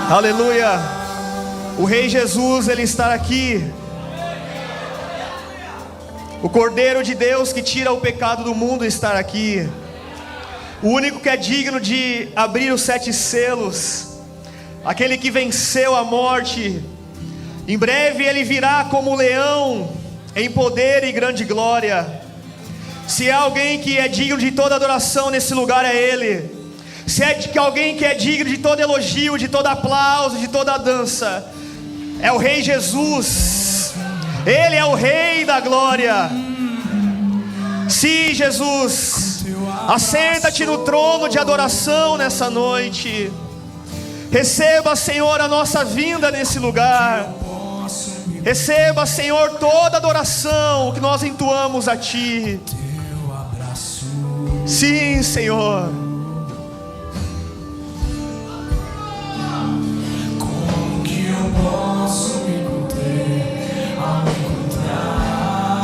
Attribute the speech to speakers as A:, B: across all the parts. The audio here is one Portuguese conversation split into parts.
A: Aleluia. O Rei Jesus, Ele está aqui. O Cordeiro de Deus que tira o pecado do mundo está aqui. O único que é digno de abrir os 7 selos. Aquele que venceu a morte. Em breve Ele virá como leão, em poder e grande glória. Se há alguém que é digno de toda adoração nesse lugar, é Ele. Se é alguém que é digno de todo elogio, de todo aplauso, de toda dança, é o Rei Jesus. Ele é o Rei da glória. Sim, Jesus, assenta-te no trono de adoração nessa noite. Receba, Senhor, a nossa vinda nesse lugar. Receba, Senhor, toda adoração que nós entoamos a Ti. Sim, Senhor.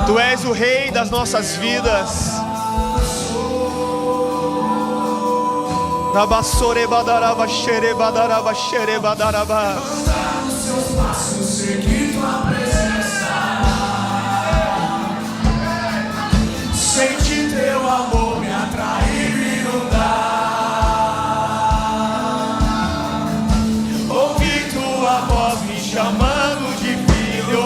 A: Tu és o Rei das nossas vidas. Rabassorebadaraba, xerebadaraba, xerebadaraba.
B: Andar nos seus passos, seguir tua presença. Sentir teu amor me atrair, me inundar. Ouvir tua voz me chamando de filho.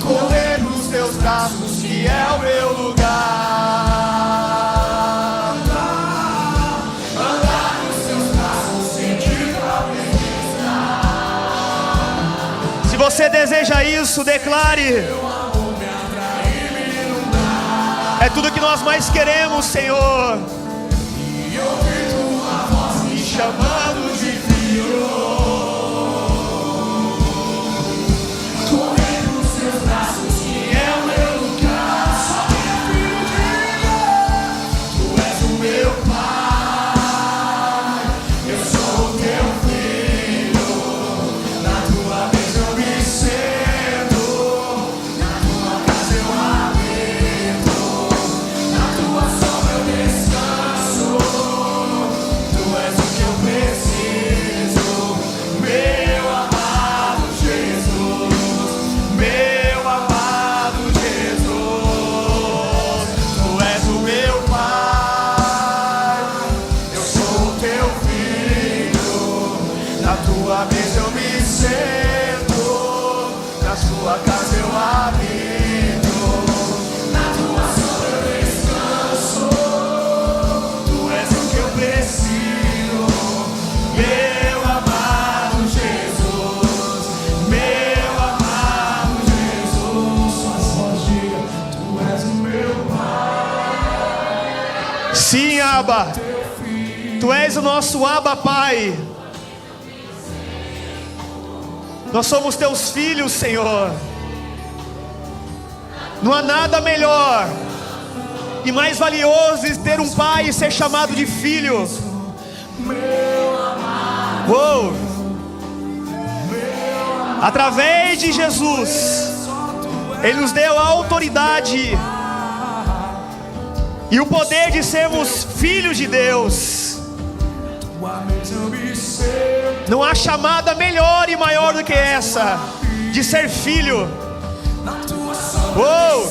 B: Correr nos teus braços, que é o meu lugar.
A: Se você deseja isso, declare. É tudo que nós mais queremos, Senhor.
B: E ouvir tua voz me chamando de filho. Correr nos seus braços, que é o meu lugar. Só meu filho diga, tu és o meu pai. Eu sou o teu filho. Na tua mesa eu me sento. Na tua casa eu habito. Na tua sombra eu descanso. Tu és o que eu preciso. Meu amado Jesus. Meu amado Jesus. Tu és o meu pai. Eu sou o teu filho. Na tua mesa eu me sento. Na sua casa eu habito. Na tua sombra eu descanso. Tu és o que eu preciso. Meu amado Jesus. Meu amado Jesus. Suas vozes digam, tu és o meu pai.
A: Sim, Abba. Tu és o nosso Abba, Pai. Nós somos teus filhos, Senhor. Não há nada melhor e mais valioso de ter um pai e ser chamado de filho. Uou. Através de Jesus, Ele nos deu a autoridade e o poder de sermos filhos de Deus. Não há chamada melhor e maior do que essa, de ser filho. Uou.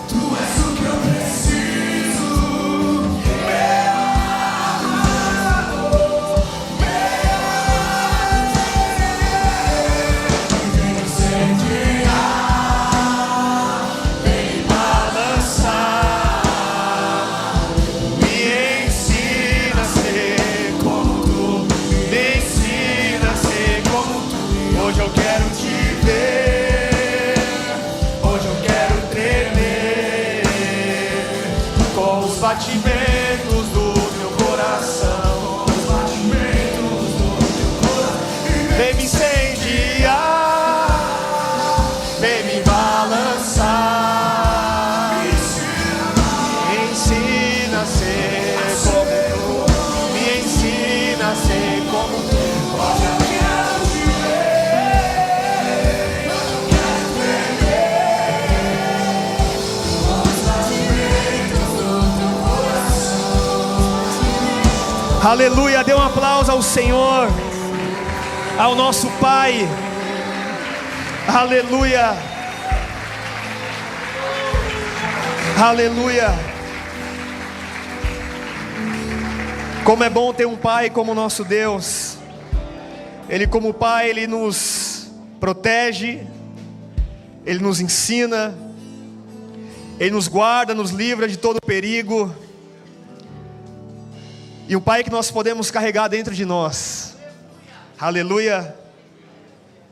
B: Tu és o que eu preciso. Vem incendiar, vem balançar. Me ensina a ser como tu. Me ensina a ser como tu. Hoje eu quero te ver.
A: Aleluia, dê um aplauso ao Senhor, ao nosso Pai. Aleluia. Aleluia. Como é bom ter um Pai como o nosso Deus. Ele, como Pai, Ele nos protege, Ele nos ensina, Ele nos guarda, nos livra de todo perigo. E um Pai que nós podemos carregar dentro de nós. Aleluia.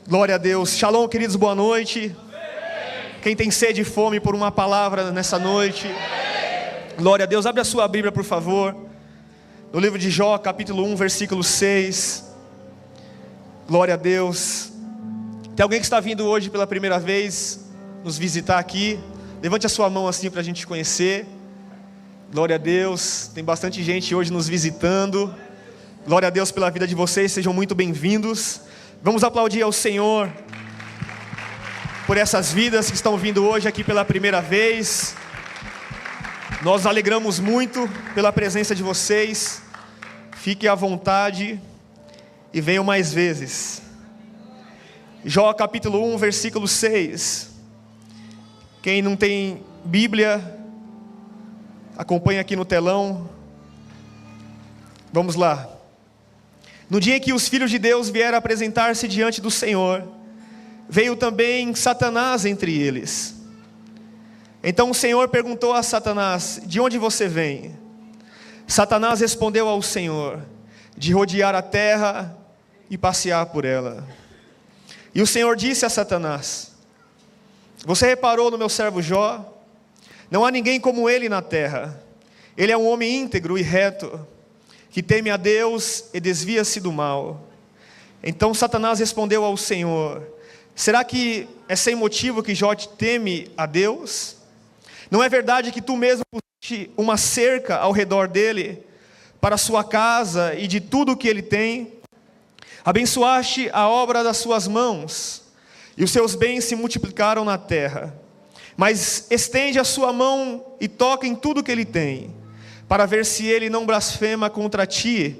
A: Glória a Deus. Shalom, queridos, boa noite. Quem tem sede e fome por uma palavra nessa noite, glória a Deus. Abre a sua Bíblia, por favor, no livro de Jó, capítulo 1, versículo 6. Glória a Deus. Tem alguém que está vindo hoje pela primeira vez nos visitar aqui? Levante a sua mão assim para a gente conhecer. Glória a Deus. Tem bastante gente hoje nos visitando. Glória a Deus pela vida de vocês, sejam muito bem-vindos. Vamos aplaudir ao Senhor por essas vidas que estão vindo hoje aqui pela primeira vez. Nós nos alegramos muito pela presença de vocês. Fiquem à vontade e venham mais vezes. Jó capítulo 1, versículo 6. Quem não tem Bíblia, acompanha aqui no telão. Vamos lá. No dia em que os filhos de Deus vieram apresentar-se diante do Senhor, veio também Satanás entre eles. Então o Senhor perguntou a Satanás: de onde você vem? Satanás respondeu ao Senhor: de rodear a terra e passear por ela. E o Senhor disse a Satanás: você reparou no meu servo Jó? Não há ninguém como ele na terra. Ele é um homem íntegro e reto, que teme a Deus e desvia-se do mal. Então Satanás respondeu ao Senhor: será que é sem motivo que Jó teme a Deus? Não é verdade que tu mesmo puseste uma cerca ao redor dele, para a sua casa e de tudo o que ele tem? Abençoaste a obra das suas mãos, e os seus bens se multiplicaram na terra. Mas estende a sua mão e toca em tudo que ele tem, para ver se ele não blasfema contra ti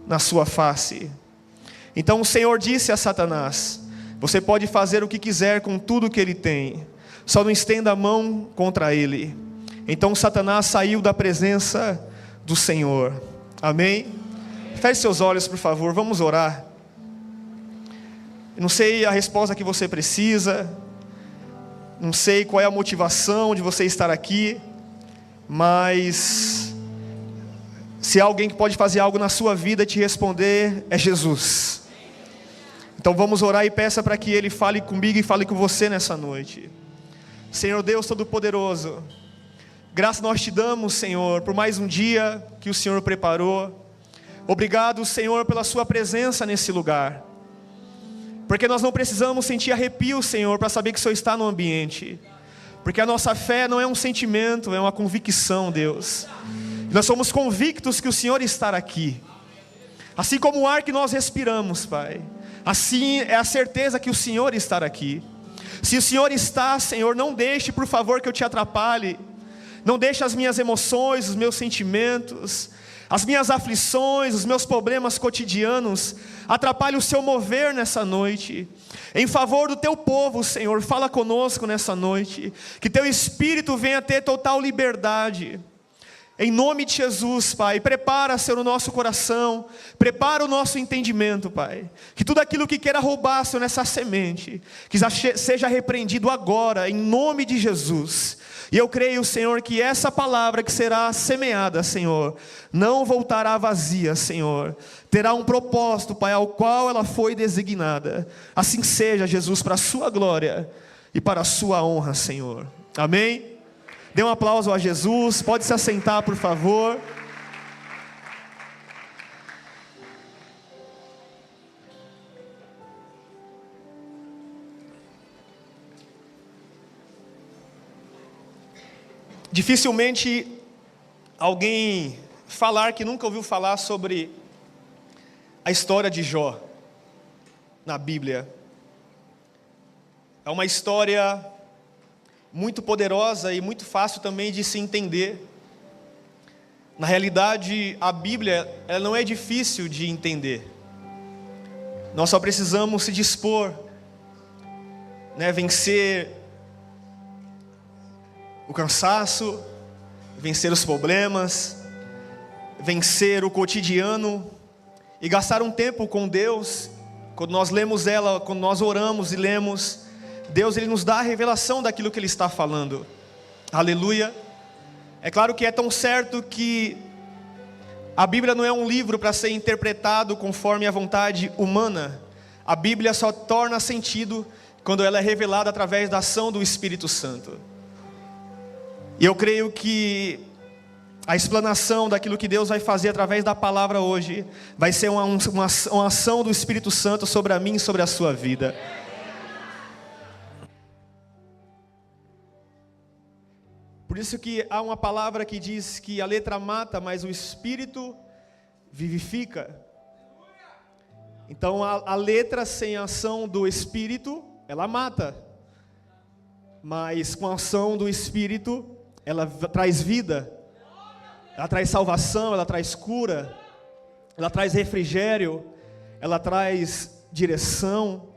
A: na sua face. Então o Senhor disse a Satanás: você pode fazer o que quiser com tudo que ele tem, só não estenda a mão contra ele. Então Satanás saiu da presença do Senhor. Amém? Feche seus olhos, por favor, vamos orar. Eu não sei a resposta que você precisa, não sei qual é a motivação de você estar aqui, mas se há alguém que pode fazer algo na sua vida e te responder, é Jesus. Então vamos orar e peça para que Ele fale comigo e fale com você nessa noite. Senhor Deus Todo-Poderoso, graças nós te damos, Senhor, por mais um dia que o Senhor preparou. Obrigado, Senhor, pela sua presença nesse lugar, porque nós não precisamos sentir arrepio, Senhor, para saber que o Senhor está no ambiente, porque a nossa fé não é um sentimento, é uma convicção, Deus. Nós somos convictos que o Senhor está aqui, assim como o ar que nós respiramos, Pai. Assim é a certeza que o Senhor está aqui. Se o Senhor está, Senhor, não deixe, por favor, que eu te atrapalhe. Não deixe as minhas emoções, os meus sentimentos, as minhas aflições, os meus problemas cotidianos atrapalhe o seu mover nessa noite. Em favor do teu povo, Senhor, fala conosco nessa noite. Que teu Espírito venha ter total liberdade. Em nome de Jesus, Pai, prepara, Senhor, o nosso coração, prepara o nosso entendimento, Pai. Que tudo aquilo que queira roubar, Senhor, nessa semente, que seja repreendido agora, em nome de Jesus. E eu creio, Senhor, que essa palavra que será semeada, Senhor, não voltará vazia, Senhor. Terá um propósito, Pai, ao qual ela foi designada. Assim seja, Jesus, para a sua glória e para a sua honra, Senhor. Amém? Dê um aplauso a Jesus, pode se assentar, por favor. Dificilmente alguém falar que nunca ouviu falar sobre a história de Jó na Bíblia. É uma história muito poderosa e muito fácil também de se entender. Na realidade, a Bíblia ela não é difícil de entender. Nós só precisamos se dispor, vencer o cansaço, vencer os problemas, vencer o cotidiano e gastar um tempo com Deus. Quando nós lemos ela, quando nós oramos e lemos, Deus ele nos dá a revelação daquilo que Ele está falando. Aleluia. É claro que é tão certo que a Bíblia não é um livro para ser interpretado conforme a vontade humana. A Bíblia só torna sentido quando ela é revelada através da ação do Espírito Santo. E eu creio que a explanação daquilo que Deus vai fazer através da palavra hoje vai ser uma ação do Espírito Santo sobre a mim e sobre a sua vida. Por isso que há uma palavra que diz que a letra mata, mas o Espírito vivifica. Então a letra sem a ação do Espírito, ela mata. Mas com a ação do Espírito, ela traz vida. Ela traz salvação, ela traz cura. Ela traz refrigério. Ela traz direção.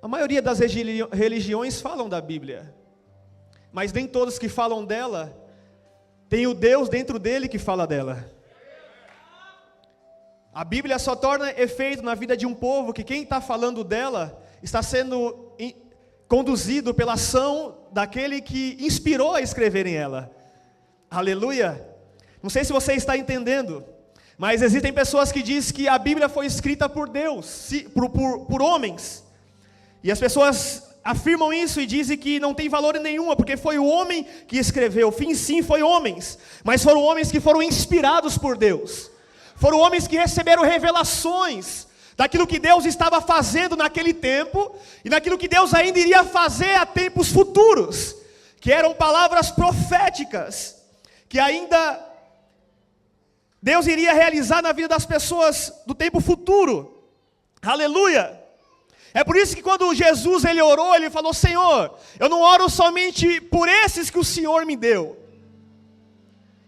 A: A maioria das religiões falam da Bíblia. Mas nem todos que falam dela, tem o Deus dentro dele que fala dela. A Bíblia só torna efeito na vida de um povo que quem está falando dela está sendo conduzido pela ação daquele que inspirou a escreverem ela. Aleluia! Não sei se você está entendendo, mas existem pessoas que dizem que a Bíblia foi escrita por Deus, por homens. E as pessoas afirmam isso e dizem que não tem valor nenhum, porque foi o homem que escreveu. Sim, foi homens, mas foram homens que foram inspirados por Deus. Foram homens que receberam revelações daquilo que Deus estava fazendo naquele tempo e daquilo que Deus ainda iria fazer a tempos futuros, que eram palavras proféticas, que ainda Deus iria realizar na vida das pessoas do tempo futuro. Aleluia! É por isso que quando Jesus ele orou, ele falou: Senhor, eu não oro somente por esses que o Senhor me deu.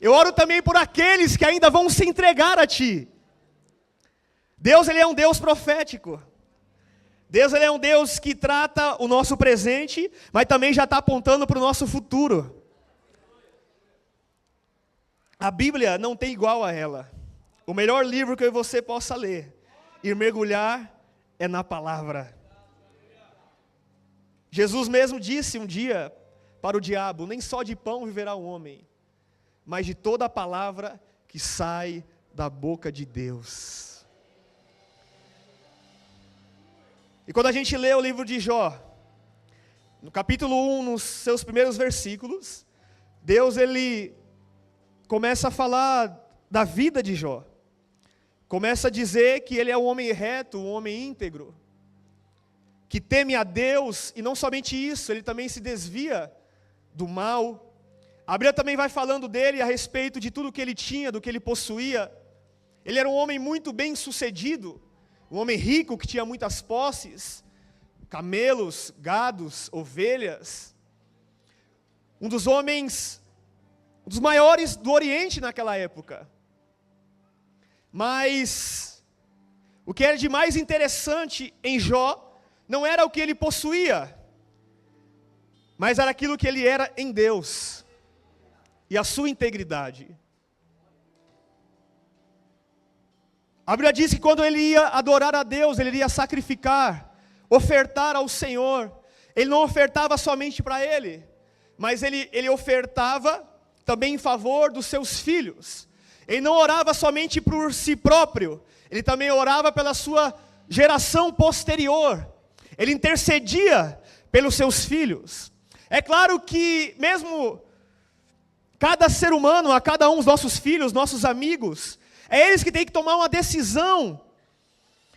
A: Eu oro também por aqueles que ainda vão se entregar a Ti. Deus ele é um Deus profético. Deus ele é um Deus que trata o nosso presente, mas também já está apontando para o nosso futuro. A Bíblia não tem igual a ela. O melhor livro que eu e você possa ler e mergulhar é na palavra. Jesus mesmo disse um dia para o diabo: nem só de pão viverá o homem, mas de toda a palavra que sai da boca de Deus. E quando a gente lê o livro de Jó, no capítulo 1, nos seus primeiros versículos, Deus ele começa a falar da vida de Jó. Começa a dizer que ele é um homem reto, um homem íntegro, que teme a Deus, e não somente isso, ele também se desvia do mal. A Bíblia também vai falando dele a respeito de tudo que ele tinha, do que ele possuía. Ele era um homem muito bem sucedido, um homem rico que tinha muitas posses, camelos, gados, ovelhas. Um dos homens, um dos maiores do Oriente naquela época. Mas o que era de mais interessante em Jó não era o que ele possuía, mas era aquilo que ele era em Deus e a sua integridade. A Bíblia diz que quando ele ia adorar a Deus, ele iria sacrificar, ofertar ao Senhor. Ele não ofertava somente para ele, mas ele ofertava também em favor dos seus filhos. Ele não orava somente por si próprio, ele também orava pela sua geração posterior. Ele intercedia pelos seus filhos. É claro que mesmo cada ser humano, a cada um dos nossos filhos, nossos amigos, é eles que têm que tomar uma decisão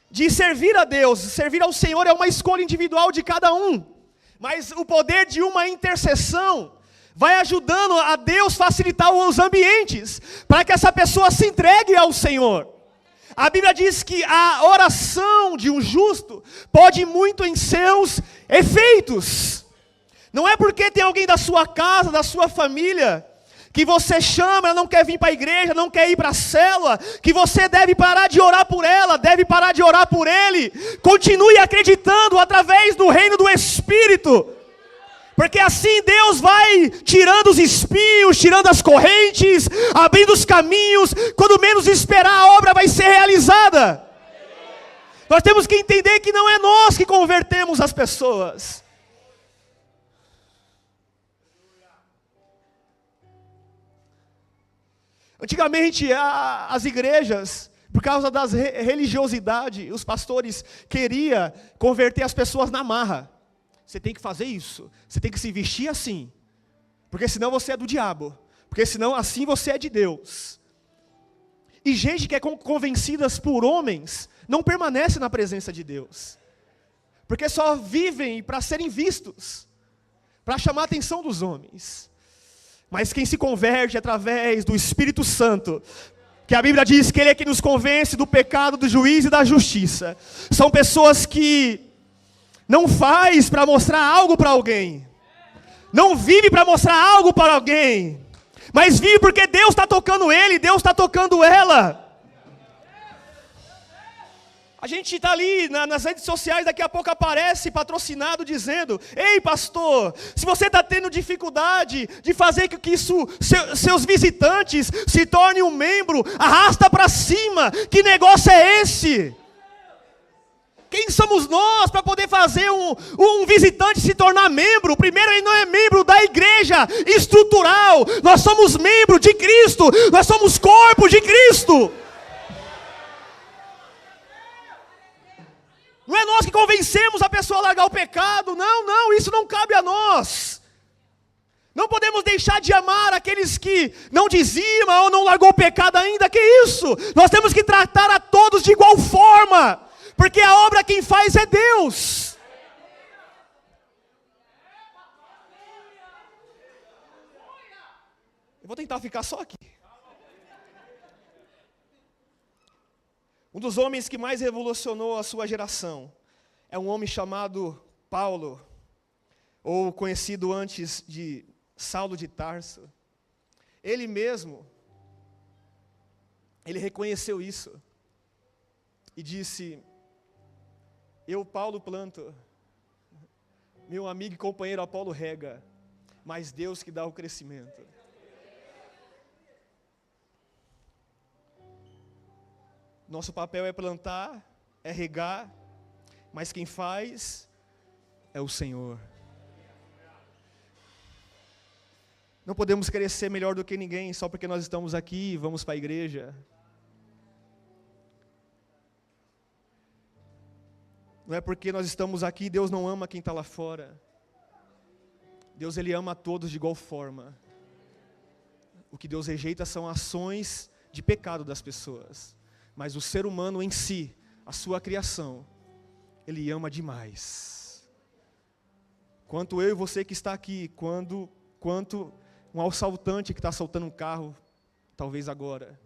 A: de servir a Deus. Servir ao Senhor é uma escolha individual de cada um. Mas o poder de uma intercessão vai ajudando a Deus facilitar os ambientes para que essa pessoa se entregue ao Senhor. A Bíblia diz que a oração de um justo pode muito em seus efeitos. Não é porque tem alguém da sua casa, da sua família, que você chama, ela não quer vir para a igreja, não quer ir para a célula, que você deve parar de orar por ela, deve parar de orar por ele. Continue acreditando através do reino do Espírito. Porque assim Deus vai tirando os espinhos, tirando as correntes, abrindo os caminhos. Quando menos esperar, a obra vai ser realizada. Nós temos que entender que não é nós que convertemos as pessoas. Antigamente, as igrejas, por causa da religiosidade, os pastores queriam converter as pessoas na marra. Você tem que fazer isso, você tem que se vestir assim, porque senão você é do diabo, porque senão assim você é de Deus. E gente que é convencidas por homens, não permanece na presença de Deus, porque só vivem para serem vistos, para chamar a atenção dos homens. Mas quem se converte através do Espírito Santo, que a Bíblia diz que Ele é que nos convence do pecado, do juízo e da justiça, são pessoas que não faz para mostrar algo para alguém, não vive para mostrar algo para alguém, mas vive porque Deus está tocando ele, Deus está tocando ela. A gente está ali nas redes sociais, daqui a pouco aparece patrocinado dizendo: ei pastor, se você está tendo dificuldade de fazer com que seus visitantes se tornem um membro, arrasta para cima, que negócio é esse? Quem somos nós para poder fazer um visitante se tornar membro? Primeiro, ele não é membro da igreja estrutural. Nós somos membro de Cristo. Nós somos corpo de Cristo. Não é nós que convencemos a pessoa a largar o pecado. Não, isso não cabe a nós. Não podemos deixar de amar aqueles que não dizimam ou não largou o pecado ainda. Que isso? Nós temos que tratar a todos de igual forma. Porque a obra quem faz é Deus. Eu vou tentar ficar só aqui. Um dos homens que mais revolucionou a sua geração é um homem chamado Paulo, ou conhecido antes de Saulo de Tarso. Ele mesmo, ele reconheceu isso e disse: eu, Paulo, planto, meu amigo e companheiro Apolo rega, mas Deus que dá o crescimento. Nosso papel é plantar, é regar, mas quem faz é o Senhor. Não podemos querer ser melhor do que ninguém só porque nós estamos aqui e vamos para a igreja. Não é porque nós estamos aqui, Deus não ama quem está lá fora. Deus, Ele ama a todos de igual forma. O que Deus rejeita são ações de pecado das pessoas. Mas o ser humano em si, a sua criação, Ele ama demais. Quanto eu e você que está aqui, quanto um assaltante que está assaltando um carro, talvez agora.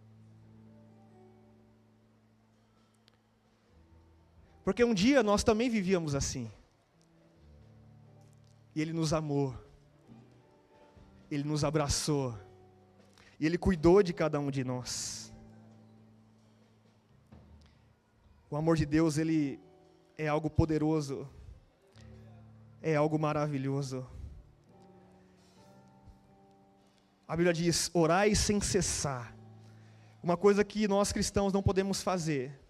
A: Porque um dia nós também vivíamos assim. E Ele nos amou. Ele nos abraçou. E Ele cuidou de cada um de nós. O amor de Deus, Ele é algo poderoso. É algo maravilhoso. A Bíblia diz: orai sem cessar. Uma coisa que nós cristãos não podemos fazer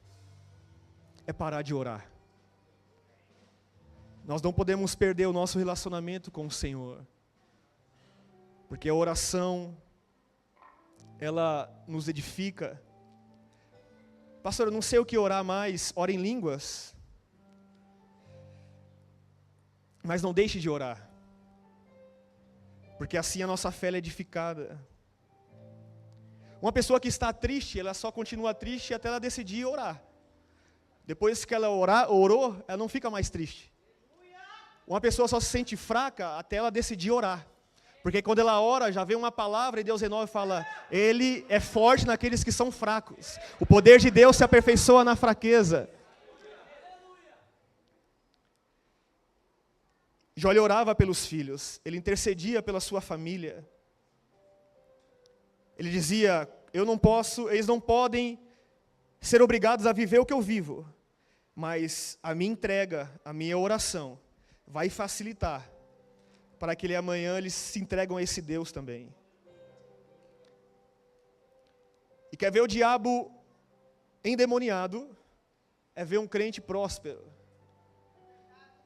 A: é parar de orar. Nós não podemos perder o nosso relacionamento com o Senhor. Porque a oração, ela nos edifica. Pastor, eu não sei o que orar mais, ora em línguas. Mas não deixe de orar. Porque assim a nossa fé é edificada. Uma pessoa que está triste, ela só continua triste até ela decidir orar. Depois que ela orou, ela não fica mais triste. Uma pessoa só se sente fraca até ela decidir orar. Porque quando ela ora, já vem uma palavra e Deus renova e fala: Ele é forte naqueles que são fracos. O poder de Deus se aperfeiçoa na fraqueza. Jó orava pelos filhos, ele intercedia pela sua família. Ele dizia, eles não podem ser obrigados a viver o que eu vivo, mas a minha entrega, a minha oração, vai facilitar para que amanhã eles se entregam a esse Deus também. E quer ver o diabo endemoniado? É ver um crente próspero.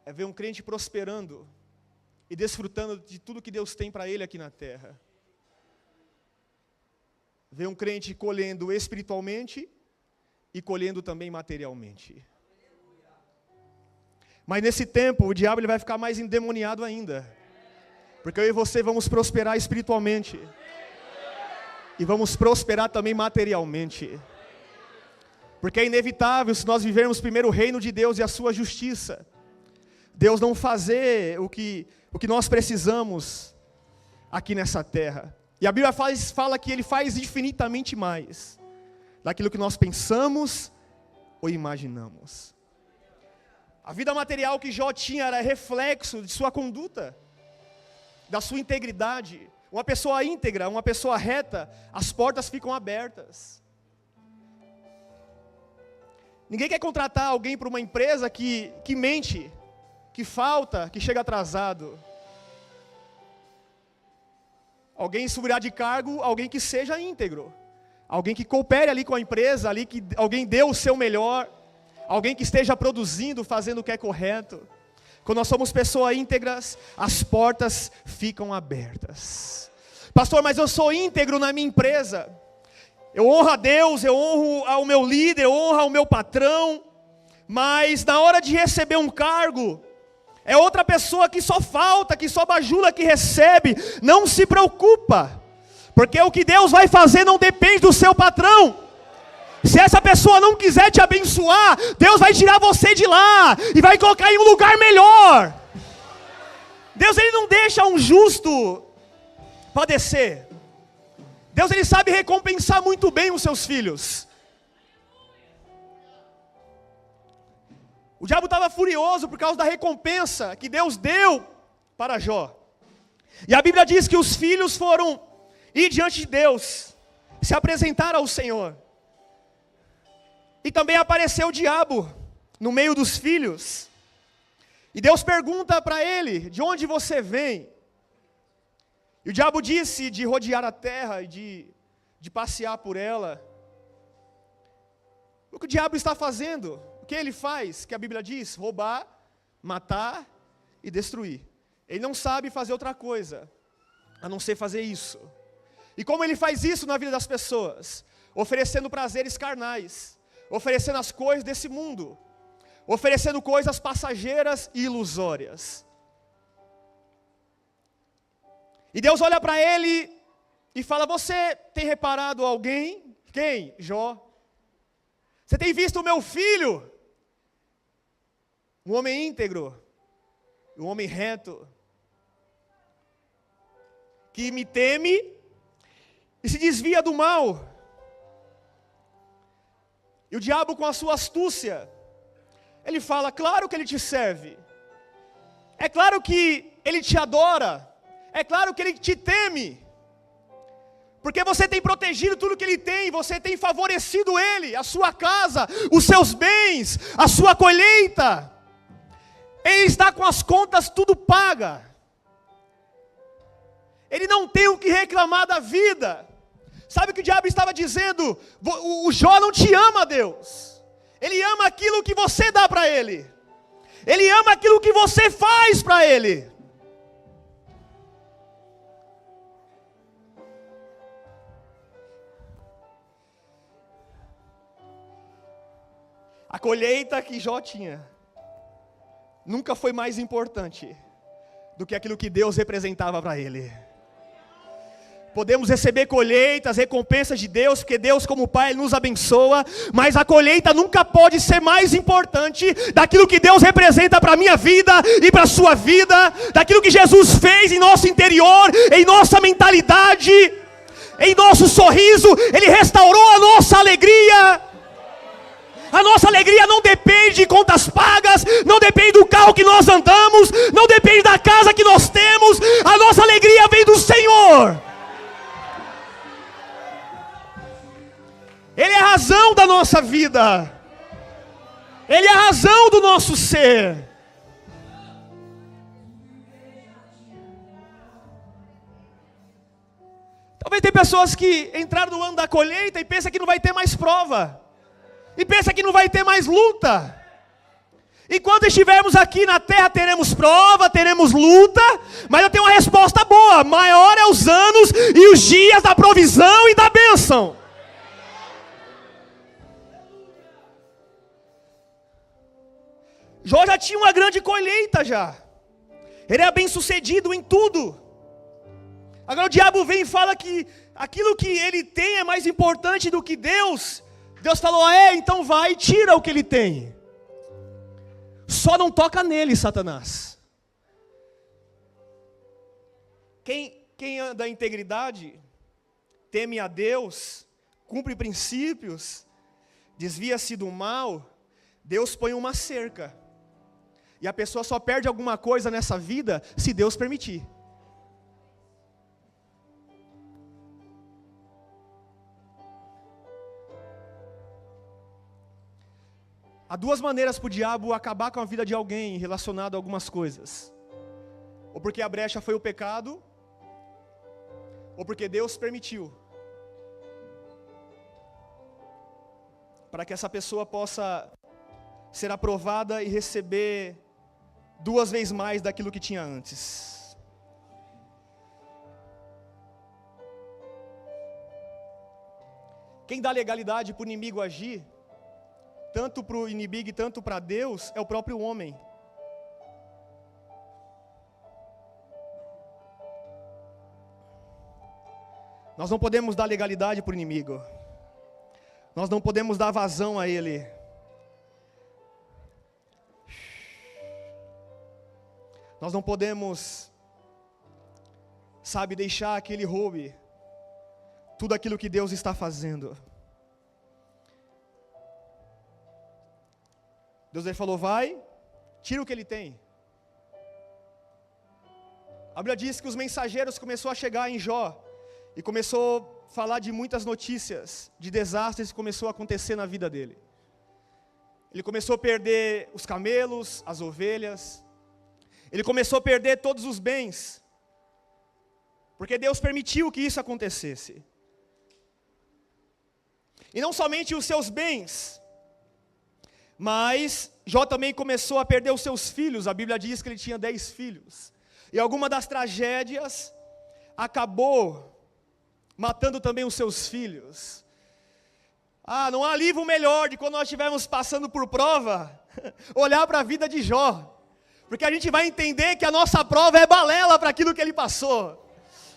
A: É ver um crente prosperando e desfrutando de tudo que Deus tem para ele aqui na terra. Ver um crente colhendo espiritualmente e colhendo também materialmente. Mas nesse tempo, o diabo ele vai ficar mais endemoniado ainda. Porque eu e você vamos prosperar espiritualmente. E vamos prosperar também materialmente. Porque é inevitável, se nós vivermos primeiro o reino de Deus e a sua justiça, Deus não fazer o que nós precisamos aqui nessa terra. E a Bíblia fala que Ele faz infinitamente mais daquilo que nós pensamos ou imaginamos. A vida material que Jó tinha era reflexo de sua conduta, da sua integridade. Uma pessoa íntegra, uma pessoa reta, as portas ficam abertas. Ninguém quer contratar alguém para uma empresa que mente, que falta, que chega atrasado. Alguém subirá de cargo, alguém que seja íntegro. Alguém que coopere ali com a empresa, alguém dê o seu melhor. Alguém que esteja produzindo, fazendo o que é correto. Quando nós somos pessoas íntegras, as portas ficam abertas. Pastor, mas eu sou íntegro na minha empresa. Eu honro a Deus, eu honro ao meu líder, eu honro ao meu patrão. Mas na hora de receber um cargo, é outra pessoa que só falta, que só bajula, que recebe. Não se preocupa. Porque o que Deus vai fazer não depende do seu patrão. Se essa pessoa não quiser te abençoar, Deus vai tirar você de lá e vai colocar em um lugar melhor. Deus ele não deixa um justo padecer. Deus ele sabe recompensar muito bem os seus filhos. O diabo estava furioso por causa da recompensa que Deus deu para Jó. E a Bíblia diz que os filhos foram ir diante de Deus, se apresentar ao Senhor. E também apareceu o diabo no meio dos filhos. E Deus pergunta para ele, de onde você vem? E o diabo disse de rodear a terra e de passear por ela. O que o diabo está fazendo? O que ele faz? Que a Bíblia diz? Roubar, matar e destruir. Ele não sabe fazer outra coisa, a não ser fazer isso. E como ele faz isso na vida das pessoas? Oferecendo prazeres carnais. Oferecendo as coisas desse mundo, oferecendo coisas passageiras e ilusórias. E Deus olha para ele e fala, você tem reparado alguém? Quem? Jó. Você tem visto o meu filho? Um homem íntegro, um homem reto, que me teme e se desvia do mal. E o diabo com a sua astúcia, ele fala, claro que ele te serve. É claro que ele te adora. É claro que ele te teme. Porque você tem protegido tudo que ele tem, você tem favorecido ele, a sua casa, os seus bens, a sua colheita. Ele está com as contas tudo paga. Ele não tem o que reclamar da vida. Sabe o que o diabo estava dizendo? O Jó não te ama, Deus. Ele ama aquilo que você dá para ele. Ele ama aquilo que você faz para ele. A colheita que Jó tinha nunca foi mais importante do que aquilo que Deus representava para ele. Podemos receber colheitas, recompensas de Deus, porque Deus como Pai nos abençoa, mas a colheita nunca pode ser mais importante daquilo que Deus representa para a minha vida e para a sua vida, daquilo que Jesus fez em nosso interior, em nossa mentalidade, em nosso sorriso. Ele restaurou a nossa alegria. A nossa alegria não depende de contas pagas, não depende do carro que nós andamos, não depende da casa que nós temos. A nossa alegria vem do Senhor. a razão da nossa vida. Ele é a razão do nosso ser. Talvez tem pessoas que entraram no ano da colheita e pensam que não vai ter mais prova. E pensam que não vai ter mais luta. Enquanto estivermos aqui na terra, teremos prova, teremos luta, mas eu tenho uma resposta boa: maior é os anos e os dias da provisão e da bênção. Jó já tinha uma grande colheita já. Ele era bem sucedido em tudo. Agora o diabo vem e fala que aquilo que ele tem é mais importante do que Deus. Deus falou: então vai e tira o que ele tem. Só não toca nele, Satanás. Quem anda em integridade, teme a Deus, cumpre princípios, desvia-se do mal, Deus põe uma cerca. E a pessoa só perde alguma coisa nessa vida se Deus permitir. Há duas maneiras para o diabo acabar com a vida de alguém relacionado a algumas coisas. Ou porque a brecha foi o pecado, ou porque Deus permitiu. Para que essa pessoa possa ser aprovada e receber 2 vezes mais daquilo que tinha antes. Quem dá legalidade para o inimigo agir, tanto para o inimigo e tanto para Deus, é o próprio homem. Nós não podemos dar legalidade para o inimigo. Nós não podemos dar vazão a ele. Nós não podemos, deixar que ele roube tudo aquilo que Deus está fazendo. Deus ele falou: vai, tira o que ele tem. A Bíblia diz que os mensageiros começaram a chegar em Jó, e começou a falar de muitas notícias, de desastres que começou a acontecer na vida dele. Ele começou a perder os camelos, as ovelhas, ele começou a perder todos os bens, porque Deus permitiu que isso acontecesse. E não somente os seus bens, mas Jó também começou a perder os seus filhos. A Bíblia diz que ele tinha 10 filhos. E alguma das tragédias acabou matando também os seus filhos. Não há alívio melhor de quando nós estivermos passando por prova, olhar para a vida de Jó. Porque a gente vai entender que a nossa prova é balela para aquilo que ele passou.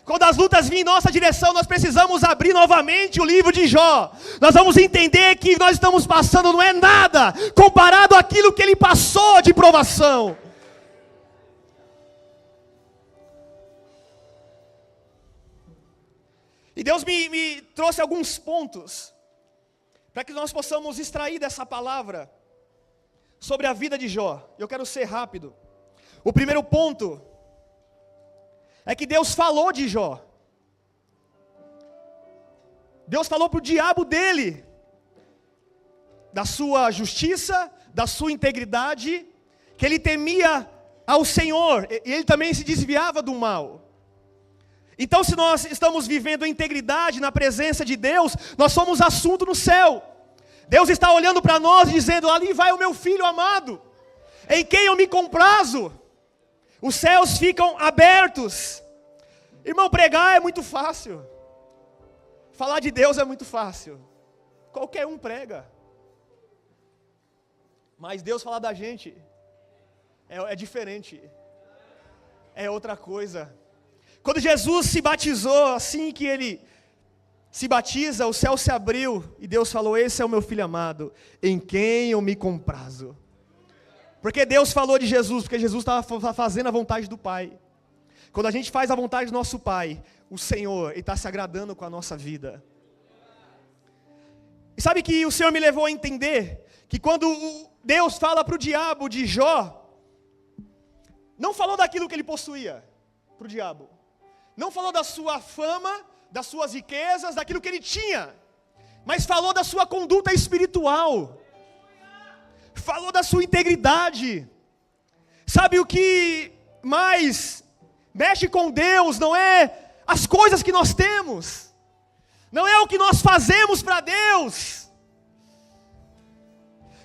A: Quando as lutas virem em nossa direção, nós precisamos abrir novamente o livro de Jó. Nós vamos entender que nós estamos passando não é nada comparado àquilo que ele passou de provação. E Deus me trouxe alguns pontos para que nós possamos extrair dessa palavra sobre a vida de Jó. Eu quero ser rápido. O primeiro ponto é que Deus falou de Jó. Deus falou para o diabo dele, da sua justiça, da sua integridade, que ele temia ao Senhor, e ele também se desviava do mal. Então, se nós estamos vivendo em integridade na presença de Deus, nós somos assunto no céu. Deus está olhando para nós e dizendo: ali vai o meu filho amado, em quem eu me comprazo. Os céus ficam abertos. Irmão, pregar é muito fácil. Falar de Deus é muito fácil. Qualquer um prega. Mas Deus falar da gente é diferente. É outra coisa. Quando Jesus se batizou, assim que ele se batiza, o céu se abriu e Deus falou: esse é o meu filho amado, em quem eu me comprazo. Porque Deus falou de Jesus, porque Jesus estava fazendo a vontade do Pai. Quando a gente faz a vontade do nosso Pai, o Senhor está se agradando com a nossa vida. E sabe que o Senhor me levou a entender que quando Deus fala para o diabo de Jó, não falou daquilo que ele possuía para o diabo. Não falou da sua fama, das suas riquezas, daquilo que ele tinha. mas falou da sua conduta espiritual, falou da sua integridade. Sabe o que mais mexe com Deus? Não é as coisas que nós temos, não é o que nós fazemos para Deus.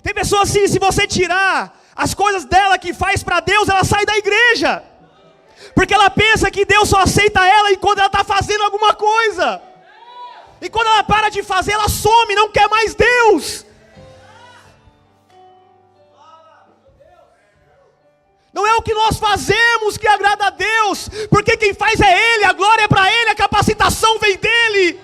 A: Tem pessoas assim, se você tirar as coisas dela que faz para Deus, ela sai da igreja, porque ela pensa que Deus só aceita ela enquanto ela está fazendo alguma coisa, e quando ela para de fazer, ela some, não quer mais Deus. Não é o que nós fazemos que agrada a Deus, porque quem faz é Ele, a glória é para Ele, a capacitação vem dEle.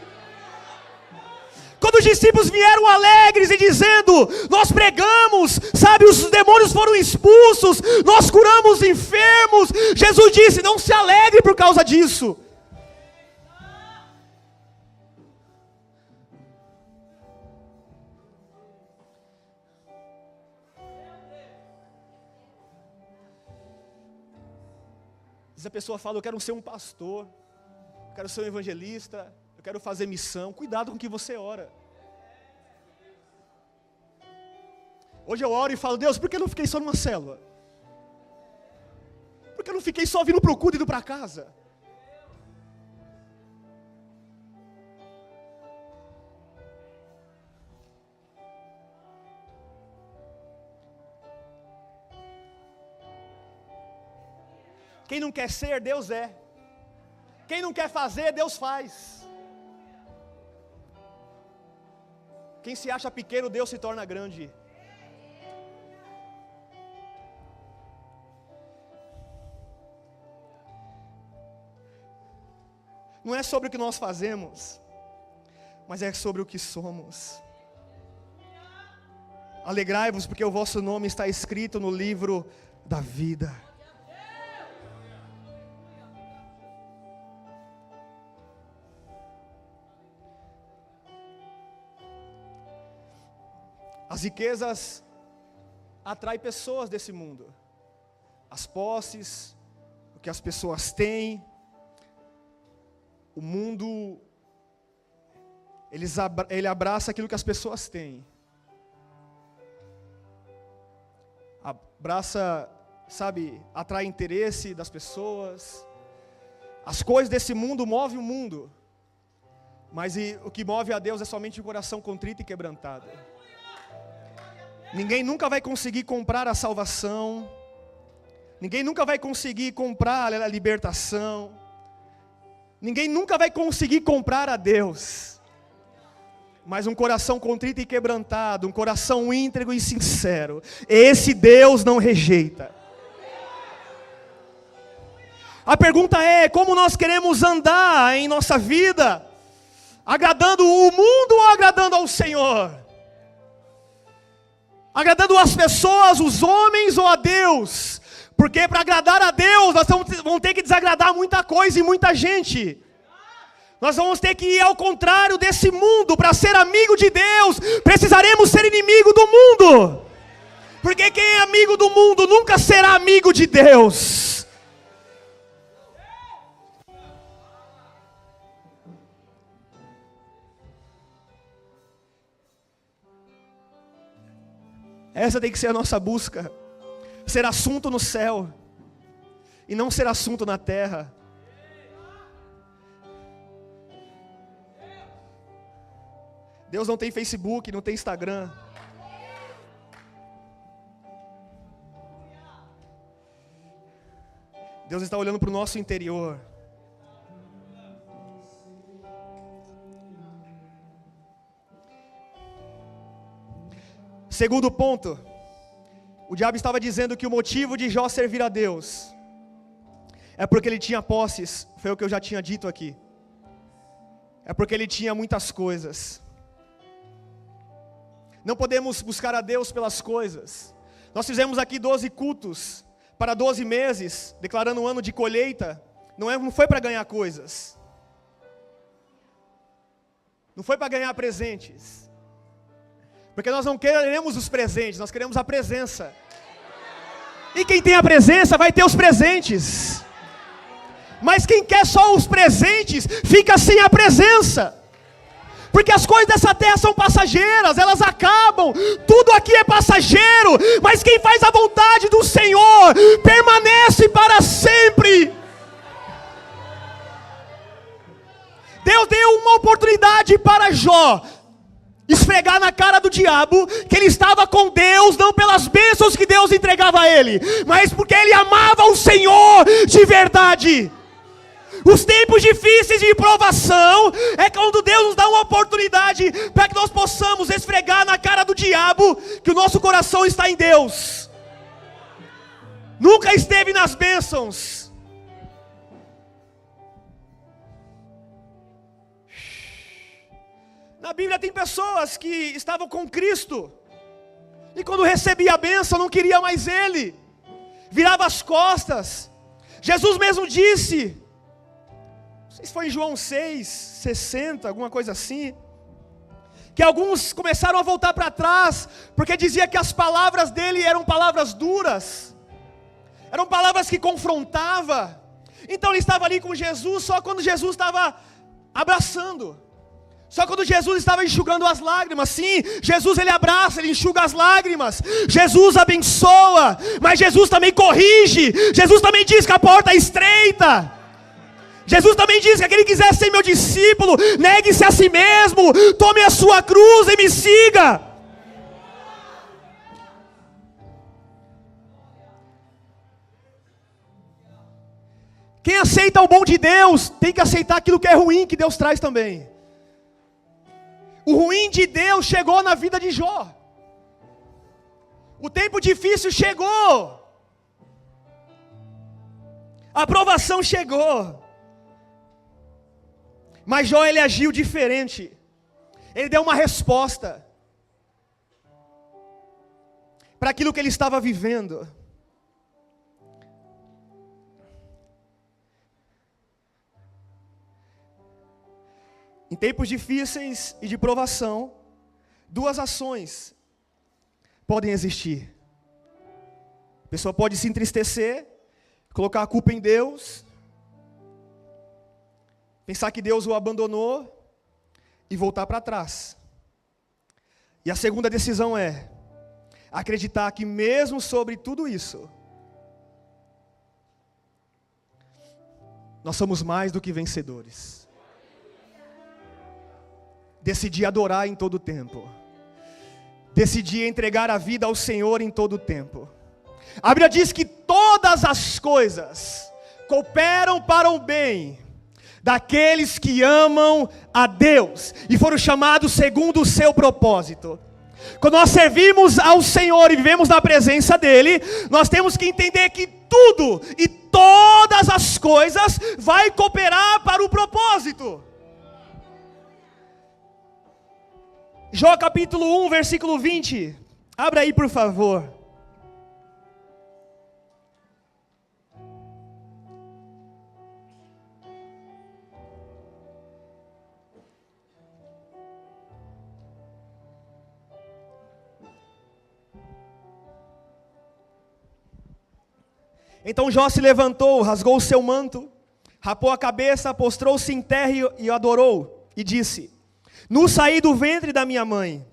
A: Quando os discípulos vieram alegres e dizendo, nós pregamos, sabe, os demônios foram expulsos, nós curamos os enfermos, Jesus disse, não se alegre por causa disso. A pessoa fala, eu quero ser um pastor, eu quero ser um evangelista, eu quero fazer missão. Cuidado com o que você ora. Hoje eu oro e falo, Deus, por que eu não fiquei só numa célula? Por que eu não fiquei só vindo para o culto e indo para casa? Quem não quer ser, Deus é. Quem não quer fazer, Deus faz. Quem se acha pequeno, Deus se torna grande. Não é sobre o que nós fazemos, mas é sobre o que somos. Alegrai-vos, porque o vosso nome está escrito no livro da vida. As riquezas atraem pessoas desse mundo. As posses, o que as pessoas têm. O mundo, ele abraça aquilo que as pessoas têm. Abraça, sabe, atrai interesse das pessoas. As coisas desse mundo movem o mundo. Mas o que move a Deus é somente o coração contrito e quebrantado. Ninguém nunca vai conseguir comprar a salvação. Ninguém nunca vai conseguir comprar a libertação. Ninguém nunca vai conseguir comprar a Deus. Mas um coração contrito e quebrantado, um coração íntegro e sincero, esse Deus não rejeita. A pergunta é, como nós queremos andar em nossa vida? Agradando o mundo ou agradando ao Senhor? Agradando as pessoas, os homens ou a Deus? Porque para agradar a Deus, nós vamos ter que desagradar muita coisa e muita gente. Nós vamos ter que ir ao contrário desse mundo. Para ser amigo de Deus, precisaremos ser inimigo do mundo. Porque quem é amigo do mundo nunca será amigo de Deus. Essa tem que ser a nossa busca. Ser assunto no céu e não ser assunto na terra. Deus não tem Facebook, não tem Instagram. Deus está olhando para o nosso interior. Segundo ponto, o diabo estava dizendo que o motivo de Jó servir a Deus é porque ele tinha posses, foi o que eu já tinha dito aqui. É porque ele tinha muitas coisas. Não podemos buscar a Deus pelas coisas. Nós fizemos aqui 12 cultos para 12 meses, declarando um ano de colheita. Não foi para ganhar coisas. Não foi para ganhar presentes. Porque nós não queremos os presentes, nós queremos a presença. E quem tem a presença vai ter os presentes. Mas quem quer só os presentes, fica sem a presença. Porque as coisas dessa terra são passageiras, elas acabam, tudo aqui é passageiro, mas quem faz a vontade do Senhor permanece para sempre. Deus deu uma oportunidade para Jó esfregar na cara do diabo que ele estava com Deus, não pelas bênçãos que Deus entregava a ele, mas porque ele amava o Senhor de verdade. Os tempos difíceis de provação é quando Deus nos dá uma oportunidade para que nós possamos esfregar na cara do diabo que o nosso coração está em Deus, nunca esteve nas bênçãos. Na Bíblia tem pessoas que estavam com Cristo, e quando recebia a bênção não queria mais Ele, virava as costas. Jesus mesmo disse, não sei se foi em João 6:60, alguma coisa assim, que alguns começaram a voltar para trás, porque dizia que as palavras dele eram palavras duras, eram palavras que confrontavam. Então ele estava ali com Jesus só quando Jesus estava abraçando, só quando Jesus estava enxugando as lágrimas. Sim, Jesus ele abraça, ele enxuga as lágrimas, Jesus abençoa, mas Jesus também corrige, Jesus também diz que a porta é estreita, Jesus também diz que aquele que quiser ser meu discípulo, negue-se a si mesmo, tome a sua cruz e me siga. Quem aceita o bom de Deus, tem que aceitar aquilo que é ruim que Deus traz também. O ruim de Deus chegou na vida de Jó. O tempo difícil chegou. A provação chegou. Mas Jó ele agiu diferente. Ele deu uma resposta para aquilo que ele estava vivendo. Em tempos difíceis e de provação, duas ações podem existir. A pessoa pode se entristecer, colocar a culpa em Deus, pensar que Deus o abandonou e voltar para trás. E a segunda decisão é acreditar que mesmo sobre tudo isso, nós somos mais do que vencedores. Decidi adorar em todo o tempo. Decidi entregar a vida ao Senhor em todo o tempo. A Bíblia diz que todas as coisas cooperam para o bem daqueles que amam a Deus e foram chamados segundo o seu propósito. Quando nós servimos ao Senhor e vivemos na presença dEle, nós temos que entender que tudo e todas as coisas vai cooperar para o propósito. Jó capítulo 1, versículo 20. Abra aí por favor. Então Jó se levantou, rasgou o seu manto, rapou a cabeça, prostrou-se em terra e adorou, e disse: nu saí do ventre da minha mãe,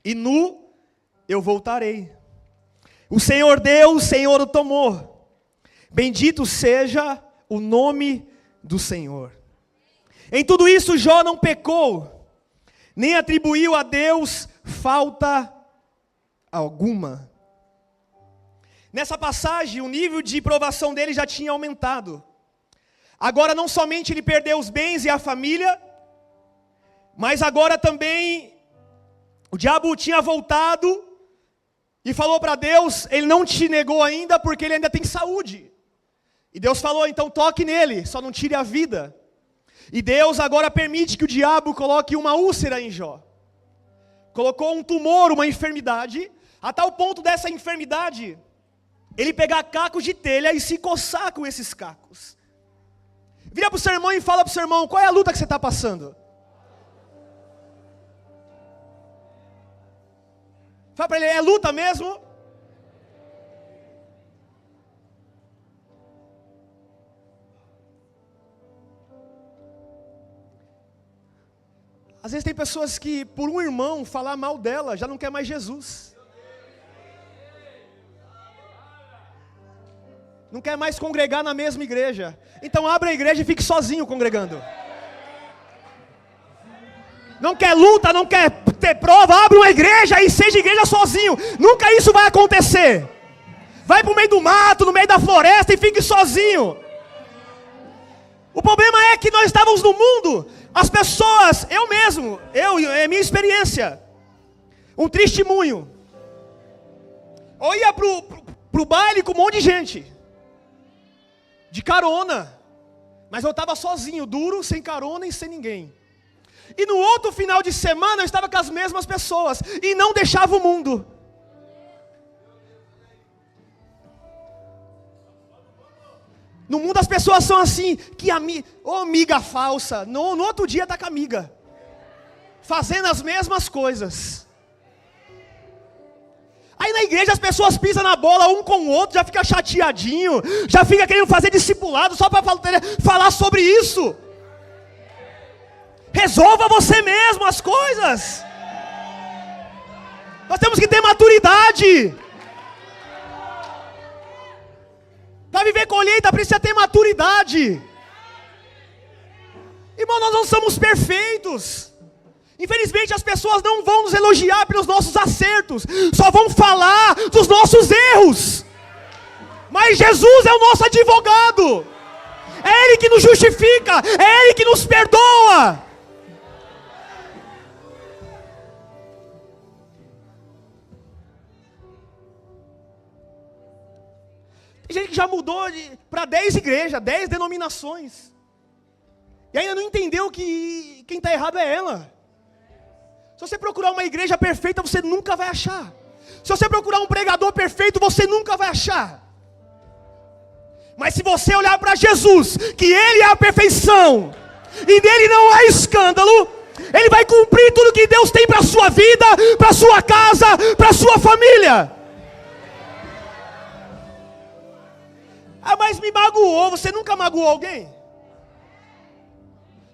A: e nu eu voltarei. O Senhor deu, o Senhor o tomou. Bendito seja o nome do Senhor. Em tudo isso Jó não pecou, nem atribuiu a Deus falta alguma. Nessa passagem, o nível de provação dele já tinha aumentado. Agora não somente ele perdeu os bens e a família, mas agora também o diabo tinha voltado e falou para Deus: ele não te negou ainda porque ele ainda tem saúde. E Deus falou: então toque nele, só não tire a vida. E Deus agora permite que o diabo coloque uma úlcera em Jó. Colocou um tumor, uma enfermidade, a tal ponto dessa enfermidade ele pegar cacos de telha e se coçar com esses cacos. Vira para o seu irmão e fala para o seu irmão: qual é a luta que você está passando? Fala para ele: é luta mesmo? Às Às vezes tem pessoas que, por um irmão falar mal dela, já não quer mais Jesus. Não quer mais congregar na mesma igreja. Então abra a igreja e fique sozinho congregando. Não quer luta, não quer ter prova, abre uma igreja e seja igreja sozinho. Nunca isso vai acontecer. Vai para o meio do mato, no meio da floresta e fique sozinho. O problema é que nós estávamos no mundo, as pessoas, é minha experiência, um testemunho. Eu ia pro baile com um monte de gente, de carona, mas eu estava sozinho, duro, sem carona e sem ninguém. E no outro final de semana eu estava com as mesmas pessoas, e não deixava o mundo. No mundo as pessoas são assim, amiga falsa. No outro dia está com a amiga, fazendo as mesmas coisas. Aí na igreja as pessoas pisam na bola um com o outro, já fica chateadinho, já fica querendo fazer discipulado só para falar sobre isso. Resolva você mesmo as coisas. Nós temos que ter maturidade. Para viver colheita precisa ter maturidade. Irmão, nós não somos perfeitos. Infelizmente as pessoas não vão nos elogiar pelos nossos acertos, só vão falar dos nossos erros. Mas Jesus é o nosso advogado. É Ele que nos justifica, é Ele que nos perdoa. Tem gente que já mudou para 10 igrejas, 10 denominações, e ainda não entendeu que quem está errado é ela. Se você procurar uma igreja perfeita, você nunca vai achar. Se você procurar um pregador perfeito, você nunca vai achar. Mas se você olhar para Jesus, que Ele é a perfeição, e nele não há escândalo, Ele vai cumprir tudo que Deus tem para a sua vida, para a sua casa, para a sua família. Ah, mas me magoou. Você nunca magoou alguém?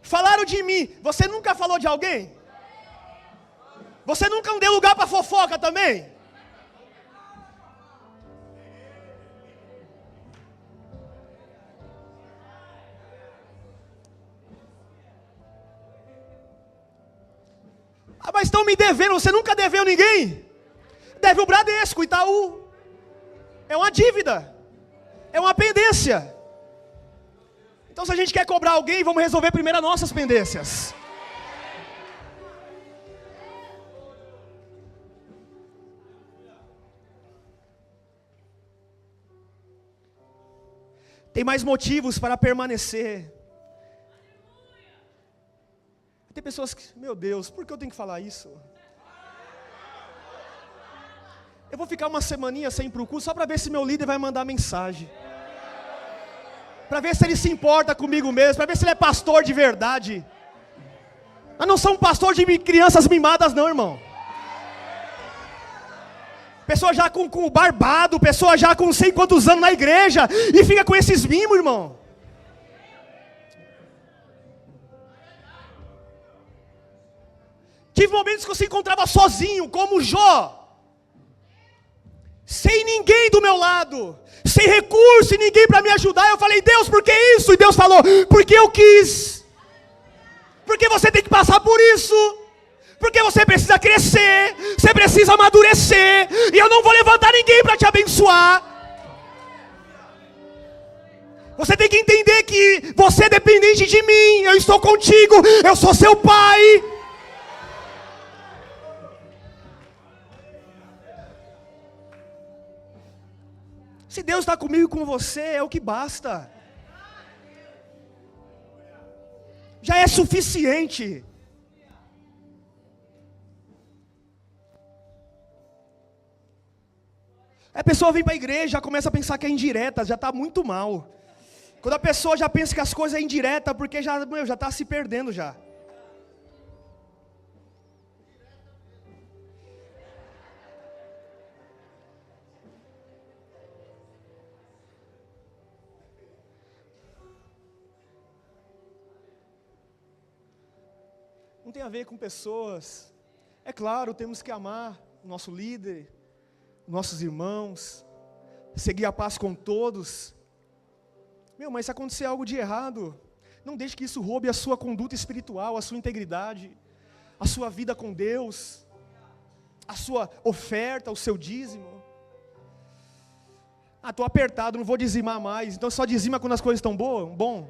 A: Falaram de mim. Você nunca falou de alguém? Você nunca não deu lugar para fofoca também? Ah, mas estão me devendo. Você nunca deveu ninguém? Deve o Bradesco, Itaú. É uma dívida. É uma pendência. Então se a gente quer cobrar alguém, vamos resolver primeiro as nossas pendências. Tem mais motivos para permanecer. Tem pessoas que, meu Deus, por que eu tenho que falar isso? Eu vou ficar uma semaninha sem ir para o culto só para ver se meu líder vai mandar mensagem. Para ver se ele se importa comigo mesmo, para ver se ele é pastor de verdade. Mas não sou um pastor de crianças mimadas não, irmão. Pessoa já com o barbado, pessoa já com não sei quantos anos na igreja, e fica com esses mimos, irmão. Tive momentos que eu se encontrava sozinho, como Jó. Sem ninguém do meu lado, sem recurso e ninguém para me ajudar. Eu falei, Deus, por que isso? E Deus falou, porque eu quis. Porque você tem que passar por isso. Porque você precisa crescer, você precisa amadurecer. E eu não vou levantar ninguém para te abençoar. Você tem que entender que você é dependente de mim. Eu estou contigo, eu sou seu pai. Se Deus está comigo e com você, é o que basta. Já é suficiente. A pessoa vem para a igreja, já começa a pensar que é indireta, já está muito mal. Quando a pessoa já pensa que as coisas é indireta, porque já está se perdendo já. tem a ver com pessoas. É claro, temos que amar o nosso líder, nossos irmãos, seguir a paz com todos. Mas se acontecer algo de errado, não deixe que isso roube a sua conduta espiritual, a sua integridade, a sua vida com Deus, a sua oferta, o seu dízimo. Estou apertado, não vou dizimar mais. Então só dizima quando as coisas estão bom.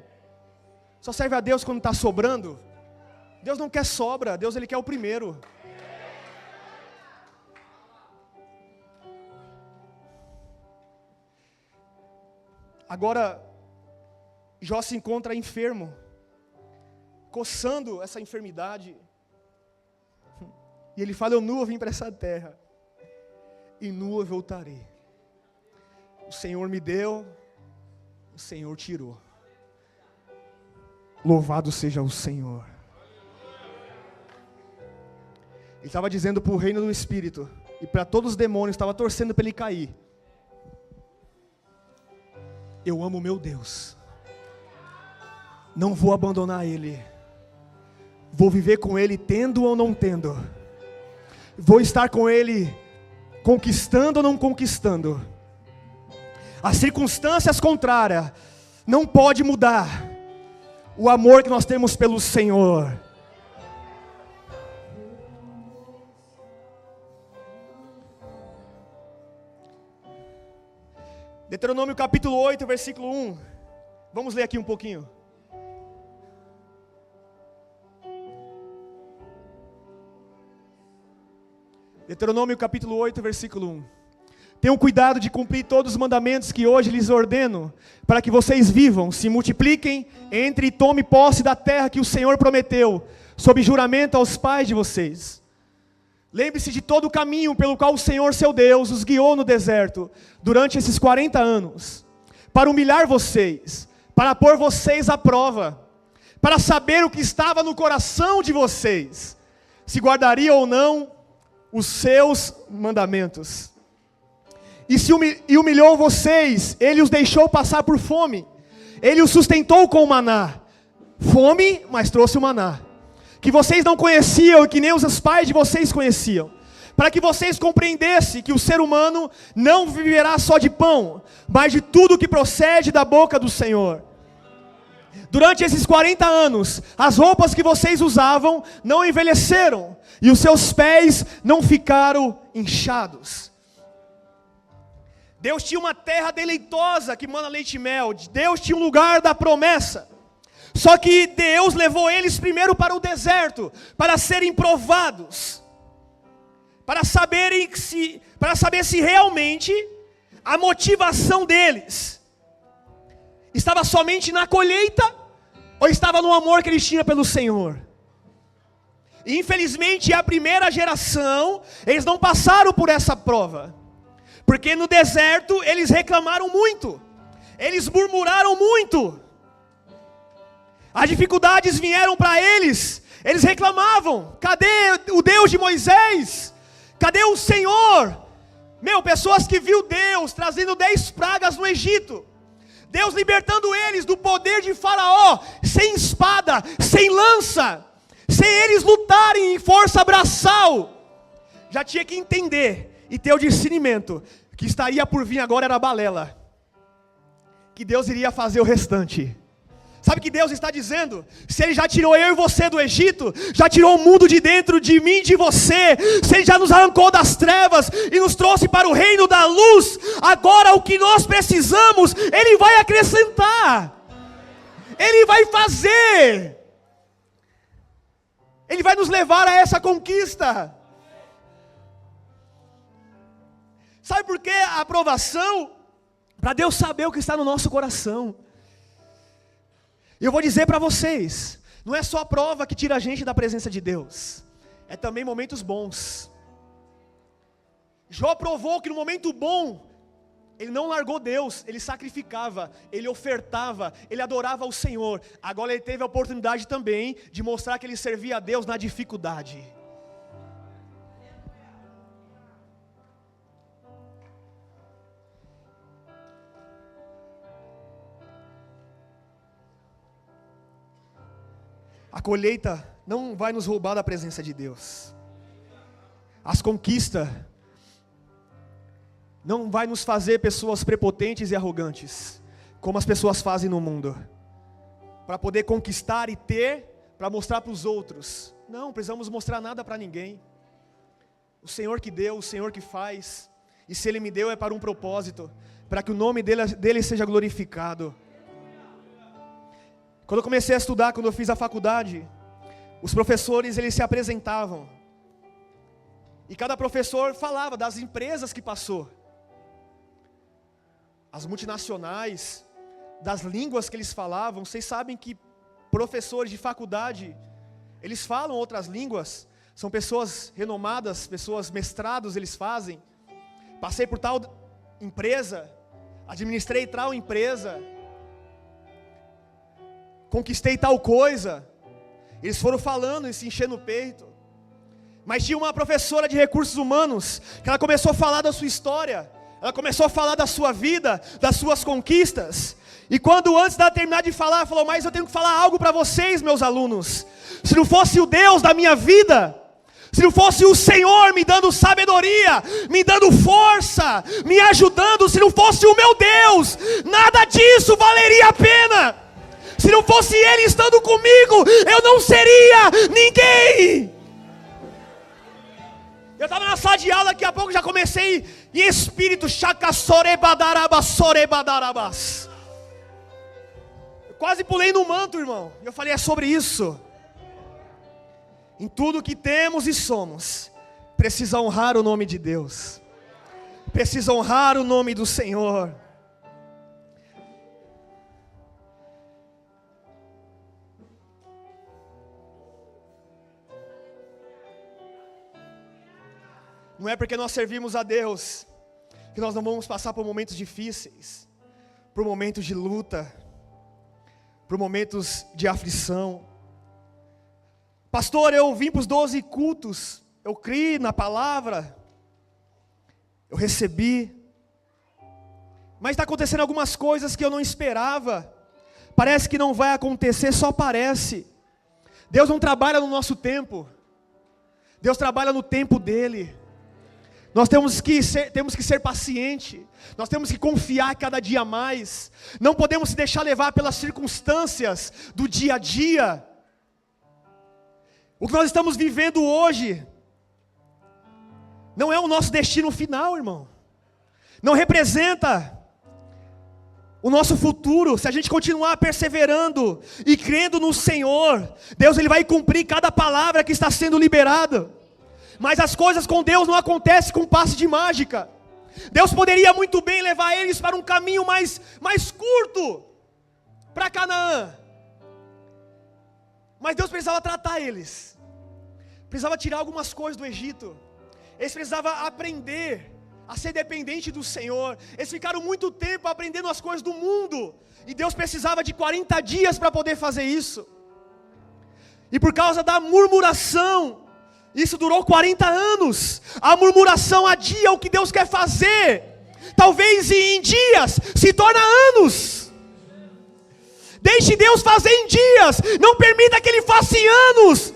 A: Só serve a Deus quando está sobrando. Deus não quer sobra, Deus Ele quer o primeiro. Agora, Jó se encontra enfermo, coçando essa enfermidade. E ele fala: eu nua vim para essa terra, e nua voltarei. O Senhor me deu, o Senhor tirou. Louvado seja o Senhor. Ele estava dizendo para o reino do Espírito, e para todos os demônios, estava torcendo para ele cair: eu amo meu Deus, não vou abandonar Ele, vou viver com Ele tendo ou não tendo, vou estar com Ele conquistando ou não conquistando. As circunstâncias contrárias não pode mudar o amor que nós temos pelo Senhor. Deuteronômio capítulo 8, versículo 1. Vamos ler aqui um pouquinho. Deuteronômio capítulo 8, versículo 1. Tenham cuidado de cumprir todos os mandamentos que hoje lhes ordeno, para que vocês vivam, se multipliquem, entre e tome posse da terra que o Senhor prometeu, sob juramento aos pais de vocês. Lembre-se de todo o caminho pelo qual o Senhor seu Deus os guiou no deserto, durante esses 40 anos, para humilhar vocês, para pôr vocês à prova, para saber o que estava no coração de vocês, se guardariam ou não os seus mandamentos. E humilhou vocês, Ele os deixou passar por fome, Ele os sustentou com o maná, fome, mas trouxe o maná, que vocês não conheciam e que nem os pais de vocês conheciam, para que vocês compreendessem que o ser humano não viverá só de pão, mas de tudo que procede da boca do Senhor. Durante esses 40 anos, as roupas que vocês usavam não envelheceram, e os seus pés não ficaram inchados. Deus tinha uma terra deleitosa que mana leite e mel. Deus tinha um lugar da promessa. Só que Deus levou eles primeiro para o deserto, para serem provados, para saber se realmente a motivação deles estava somente na colheita ou estava no amor que eles tinham pelo Senhor. E infelizmente a primeira geração, eles não passaram por essa prova, porque no deserto eles reclamaram muito, eles murmuraram muito, as dificuldades vieram para eles, eles reclamavam: cadê o Deus de Moisés? Cadê o Senhor? Pessoas que viu Deus trazendo 10 pragas no Egito, Deus libertando eles do poder de Faraó, sem espada, sem lança, sem eles lutarem em força braçal. Já tinha que entender e ter o discernimento que estaria por vir agora era balela, que Deus iria fazer o restante. Sabe o que Deus está dizendo? Se Ele já tirou eu e você do Egito, já tirou o mundo de dentro de mim e de você, se Ele já nos arrancou das trevas e nos trouxe para o reino da luz, agora o que nós precisamos, Ele vai acrescentar, Ele vai fazer, Ele vai nos levar a essa conquista. Sabe por que a aprovação? Para Deus saber o que está no nosso coração. E eu vou dizer para vocês, não é só a prova que tira a gente da presença de Deus, é também momentos bons. Jó provou que no momento bom, ele não largou Deus, ele sacrificava, ele ofertava, ele adorava o Senhor. Agora ele teve a oportunidade também de mostrar que ele servia a Deus na dificuldade. A colheita não vai nos roubar da presença de Deus. As conquistas não vai nos fazer pessoas prepotentes e arrogantes, como as pessoas fazem no mundo, para poder conquistar e ter, para mostrar para os outros. Não precisamos mostrar nada para ninguém. O Senhor que deu, o Senhor que faz, e se Ele me deu é para um propósito, para que o nome dele seja glorificado. Quando eu comecei a estudar, quando eu fiz a faculdade, os professores, eles se apresentavam, e cada professor falava das empresas que passou, as multinacionais, das línguas que eles falavam. Vocês sabem que professores de faculdade, eles falam outras línguas, são pessoas renomadas, pessoas mestrados eles fazem. Passei por tal empresa, administrei tal empresa, conquistei tal coisa. Eles foram falando e se enchendo o peito. Mas tinha uma professora de recursos humanos, que ela começou a falar da sua história, ela começou a falar da sua vida, das suas conquistas. E quando antes dela terminar de falar, ela falou: mas eu tenho que falar algo para vocês, meus alunos. Se não fosse o Deus da minha vida, se não fosse o Senhor me dando sabedoria, me dando força, me ajudando, se não fosse o meu Deus, nada disso valeria a pena. Se não fosse Ele estando comigo, eu não seria ninguém. Eu estava na sala de aula, daqui a pouco já comecei em espírito, chacassorebadarabas. Quase pulei no manto, irmão. Eu falei: é sobre isso. Em tudo que temos e somos, precisa honrar o nome de Deus, precisa honrar o nome do Senhor. Não é porque nós servimos a Deus que nós não vamos passar por momentos difíceis, por momentos de luta, por momentos de aflição. Pastor, eu vim para os 12 cultos, eu criei na palavra, eu recebi, mas está acontecendo algumas coisas que eu não esperava. Parece que não vai acontecer, só parece. Deus não trabalha no nosso tempo, Deus trabalha no tempo dEle. Nós temos que ser pacientes, nós temos que confiar cada dia mais, não podemos se deixar levar pelas circunstâncias do dia a dia. O que nós estamos vivendo hoje não é o nosso destino final, irmão. Não representa o nosso futuro. Se a gente continuar perseverando e crendo no Senhor, Deus Ele vai cumprir cada palavra que está sendo liberada. Mas as coisas com Deus não acontecem com passe de mágica. Deus poderia muito bem levar eles para um caminho mais curto, para Canaã. Mas Deus precisava tratar eles, precisava tirar algumas coisas do Egito. Eles precisavam aprender a ser dependente do Senhor. Eles ficaram muito tempo aprendendo as coisas do mundo, e Deus precisava de 40 dias para poder fazer isso. E por causa da murmuração, isso durou 40 anos. A murmuração adia o que Deus quer fazer. Talvez em dias se torna anos. Deixe Deus fazer em dias, não permita que Ele faça em anos.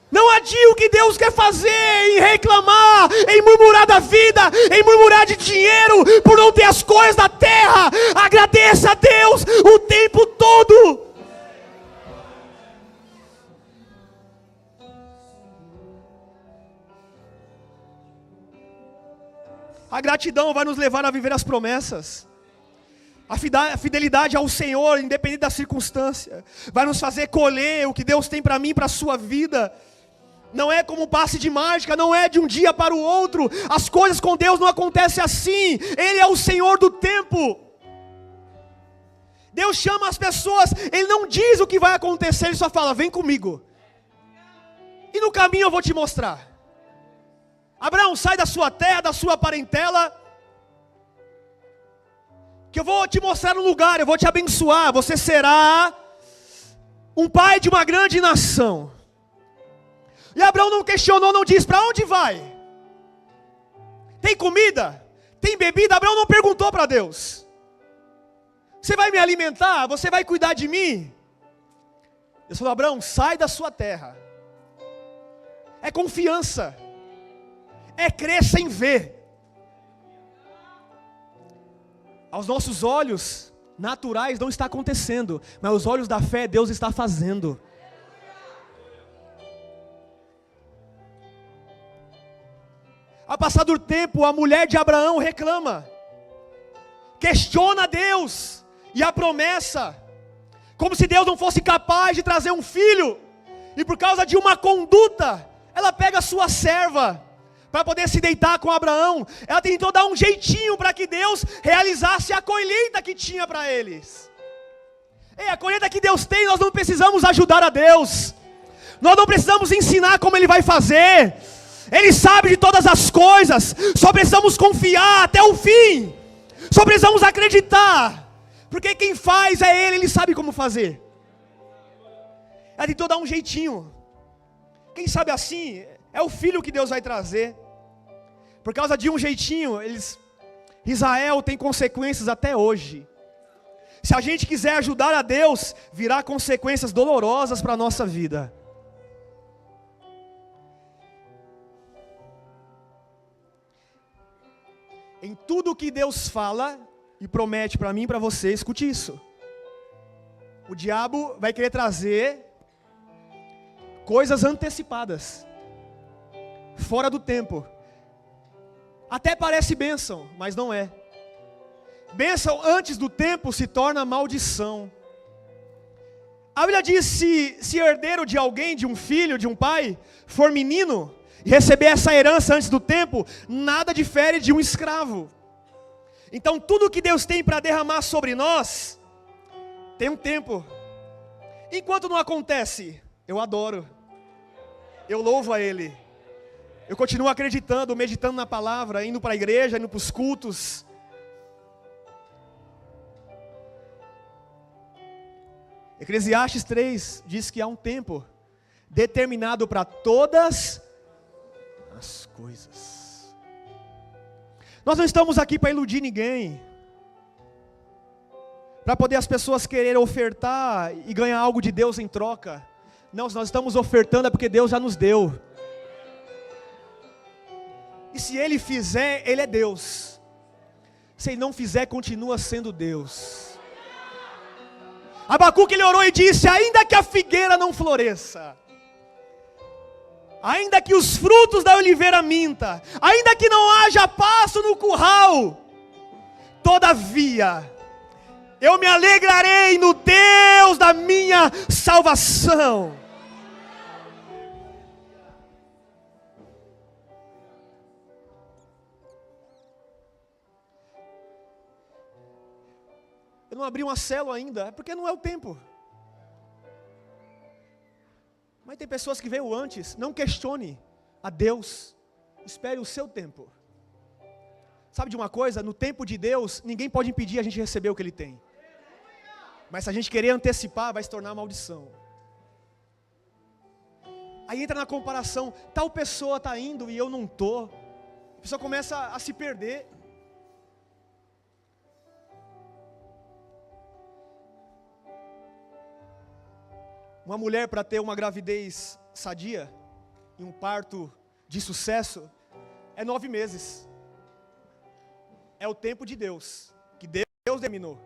A: Não adie o que Deus quer fazer em reclamar, em murmurar da vida, em murmurar de dinheiro, por não ter as coisas da terra. Agradeça a Deus o tempo todo. A gratidão vai nos levar a viver as promessas. A fidelidade ao Senhor, independente da circunstância, vai nos fazer colher o que Deus tem para mim, para a sua vida. Não é como um passe de mágica, não é de um dia para o outro. As coisas com Deus não acontecem assim. Ele é o Senhor do tempo. Deus chama as pessoas, Ele não diz o que vai acontecer, Ele só fala: vem comigo, e no caminho eu vou te mostrar. Abraão, sai da sua terra, da sua parentela, que eu vou te mostrar um lugar, eu vou te abençoar. Você será um pai de uma grande nação. E Abraão não questionou, não disse: para onde vai? Tem comida? Tem bebida? Abraão não perguntou para Deus: você vai me alimentar? Você vai cuidar de mim? Deus falou: Abraão, sai da sua terra. É confiança. É crer sem ver. Aos nossos olhos naturais não está acontecendo, mas aos olhos da fé Deus está fazendo. Ao passar do tempo, a mulher de Abraão reclama, questiona Deus e a promessa, como se Deus não fosse capaz de trazer um filho, e por causa de uma conduta, ela pega a sua serva, para poder se deitar com Abraão. Ela tentou dar um jeitinho para que Deus realizasse a colheita que tinha para eles. Ei, a colheita que Deus tem, nós não precisamos ajudar a Deus, nós não precisamos ensinar como Ele vai fazer, Ele sabe de todas as coisas, só precisamos confiar até o fim, só precisamos acreditar, porque quem faz é Ele sabe como fazer. Ela tentou dar um jeitinho, quem sabe assim, é o filho que Deus vai trazer. Por causa de um jeitinho, Israel tem consequências até hoje. Se a gente quiser ajudar a Deus, virá consequências dolorosas para a nossa vida. Em tudo que Deus fala e promete para mim e para você, escute isso. O diabo vai querer trazer coisas antecipadas, fora do tempo. Até parece bênção, mas não é. Bênção antes do tempo se torna maldição. A Bíblia diz, se herdeiro de alguém, de um filho, de um pai, for menino, e receber essa herança antes do tempo, nada difere de um escravo. Então tudo que Deus tem para derramar sobre nós, tem um tempo. Enquanto não acontece, eu adoro, eu louvo a Ele, eu continuo acreditando, meditando na palavra, indo para a igreja, indo para os cultos. Eclesiastes 3 diz que há um tempo determinado para todas as coisas. Nós não estamos aqui para iludir ninguém, para poder as pessoas quererem ofertar e ganhar algo de Deus em troca. Não, se nós estamos ofertando é porque Deus já nos deu. E se Ele fizer, Ele é Deus. Se Ele não fizer, continua sendo Deus. Abacuque, ele orou e disse: ainda que a figueira não floresça, ainda que os frutos da oliveira minta, ainda que não haja pasto no curral, todavia, eu me alegrarei no Deus da minha salvação. Eu não abri uma célula ainda, porque não é o tempo. Mas tem pessoas que veio antes. Não questione a Deus, espere o seu tempo. Sabe de uma coisa? No tempo de Deus, ninguém pode impedir a gente receber o que Ele tem. Mas se a gente querer antecipar, vai se tornar maldição. Aí entra na comparação, tal pessoa está indo e eu não estou. A pessoa começa a se perder. Uma mulher, para ter uma gravidez sadia e um parto de sucesso, é 9 meses. É o tempo de Deus, que Deus determinou.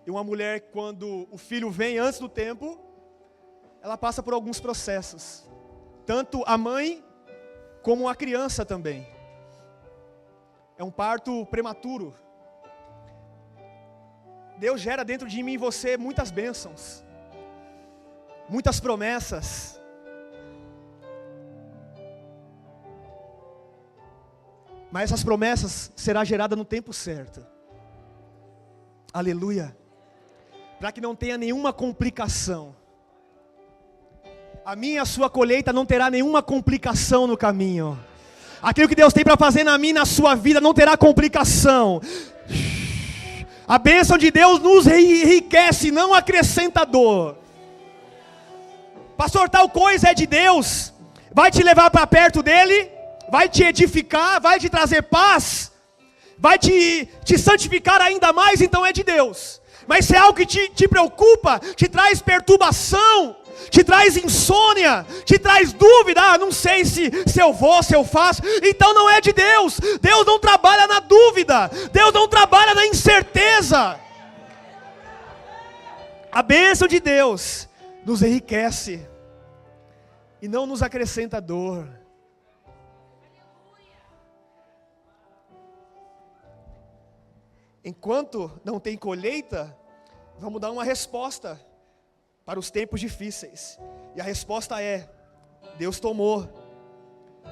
A: E uma mulher, quando o filho vem antes do tempo, ela passa por alguns processos. Tanto a mãe, como a criança também. É um parto prematuro. Deus gera dentro de mim e você muitas bênçãos, muitas promessas. Mas essas promessas serão geradas no tempo certo. Aleluia. Para que não tenha nenhuma complicação. A minha e a sua colheita não terá nenhuma complicação no caminho. Aquilo que Deus tem para fazer na minha e na sua vida não terá complicação. A bênção de Deus nos enriquece, não acrescenta dor. Pastor, tal coisa é de Deus, vai te levar para perto dEle, vai te edificar, vai te trazer paz, vai te santificar ainda mais, então é de Deus. Mas se é algo que te preocupa, te traz perturbação, te traz insônia, te traz dúvida, não sei se eu vou, se eu faço, então não é de Deus. Deus não trabalha na dúvida, Deus não trabalha na incerteza. A bênção de Deus nos enriquece e não nos acrescenta dor. Enquanto não tem colheita, vamos dar uma resposta para os tempos difíceis. E a resposta é: Deus tomou,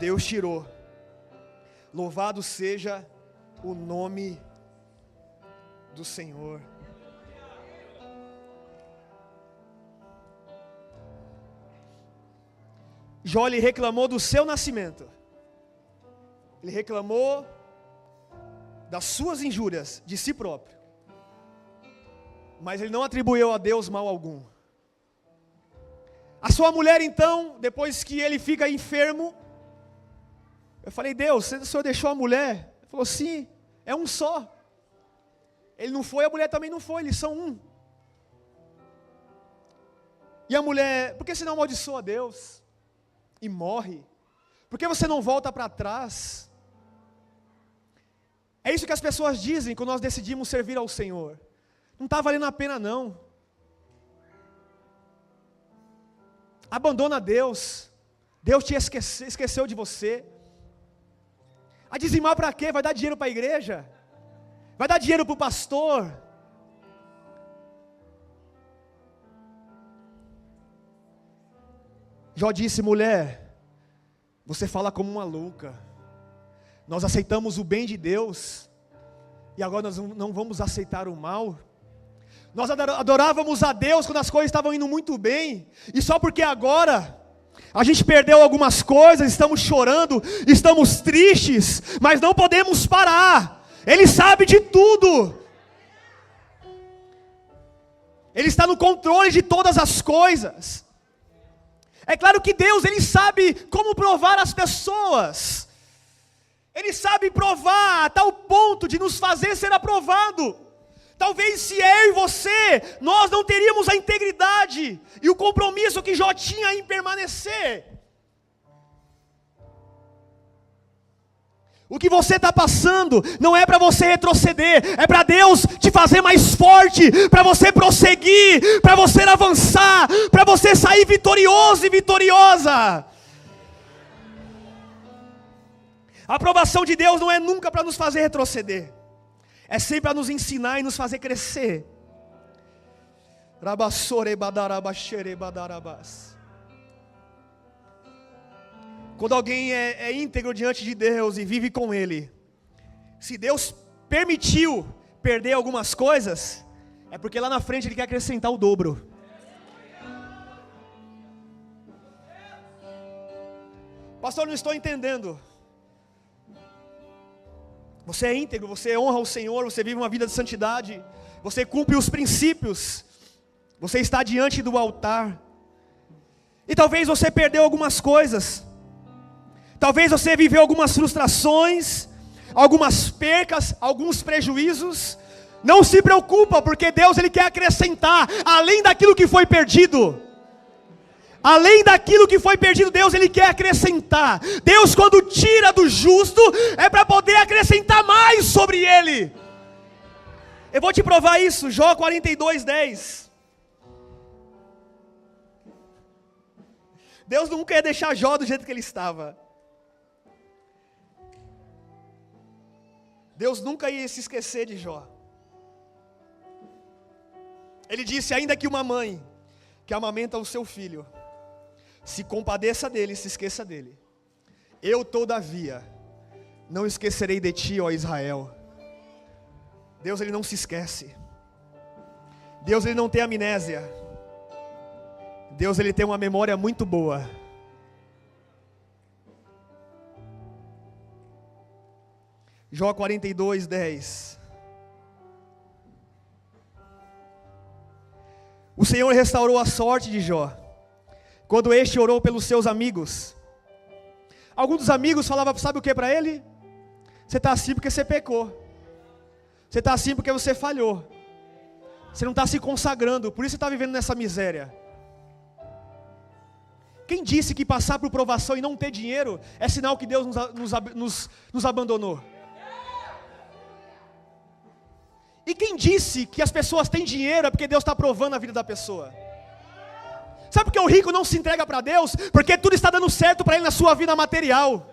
A: Deus tirou. Louvado seja o nome do Senhor. Jó, ele reclamou do seu nascimento. Ele reclamou das suas injúrias de si próprio. Mas ele não atribuiu a Deus mal algum. A sua mulher então, depois que ele fica enfermo, eu falei: Deus, o Senhor deixou a mulher? Ele falou: sim, é um só. Ele não foi, a mulher também não foi, eles são um. E a mulher: por que você não amaldiçoa Deus e morre? Por que você não volta para trás? É isso que as pessoas dizem quando nós decidimos servir ao Senhor. Não está valendo a pena não. Abandona Deus. Deus te esqueceu de você. A dizimar para quê? Vai dar dinheiro para a igreja? Vai dar dinheiro para o pastor? Jó disse: mulher, você fala como uma louca. Nós aceitamos o bem de Deus, e agora nós não vamos aceitar o mal. Nós adorávamos a Deus quando as coisas estavam indo muito bem, e só porque agora a gente perdeu algumas coisas, estamos chorando, estamos tristes, mas não podemos parar. Ele sabe de tudo. Ele está no controle de todas as coisas. É claro que Deus, Ele sabe como provar as pessoas. Ele sabe provar a tal ponto de nos fazer ser aprovado. Talvez se eu e você, nós não teríamos a integridade e o compromisso que Jó tinha em permanecer. O que você está passando não é para você retroceder, é para Deus te fazer mais forte, para você prosseguir, para você avançar, para você sair vitorioso e vitoriosa. A aprovação de Deus não é nunca para nos fazer retroceder, é sempre para nos ensinar e nos fazer crescer. Quando alguém é íntegro diante de Deus e vive com Ele, se Deus permitiu perder algumas coisas, é porque lá na frente Ele quer acrescentar o dobro. Pastor, não estou entendendo. Você é íntegro, você honra o Senhor, você vive uma vida de santidade, você cumpre os princípios, você está diante do altar, e talvez você perdeu algumas coisas, talvez você viveu algumas frustrações, algumas percas, alguns prejuízos. Não se preocupa, porque Deus, Ele quer acrescentar, além daquilo que foi perdido. Além daquilo que foi perdido, Deus, Ele quer acrescentar. Deus, quando tira do justo, é para poder acrescentar mais sobre ele. Eu vou te provar isso, Jó 42:10. Deus nunca ia deixar Jó do jeito que ele estava. Deus nunca ia se esquecer de Jó. Ele disse: ainda que uma mãe que amamenta o seu filho se compadeça dele, se esqueça dele, eu todavia não esquecerei de ti, ó Israel. Deus, Ele não se esquece. Deus, Ele não tem amnésia. Deus, Ele tem uma memória muito boa. Jó 42:10. O Senhor restaurou a sorte de Jó quando este orou pelos seus amigos. Alguns dos amigos falavam, sabe o que para ele? Você está assim porque você pecou. Você está assim porque você falhou. Você não está se consagrando, por isso você está vivendo nessa miséria. Quem disse que passar por provação e não ter dinheiro é sinal que Deus nos abandonou? E quem disse que as pessoas têm dinheiro é porque Deus está provando a vida da pessoa? Sabe por que o rico não se entrega para Deus? Porque tudo está dando certo para ele na sua vida material,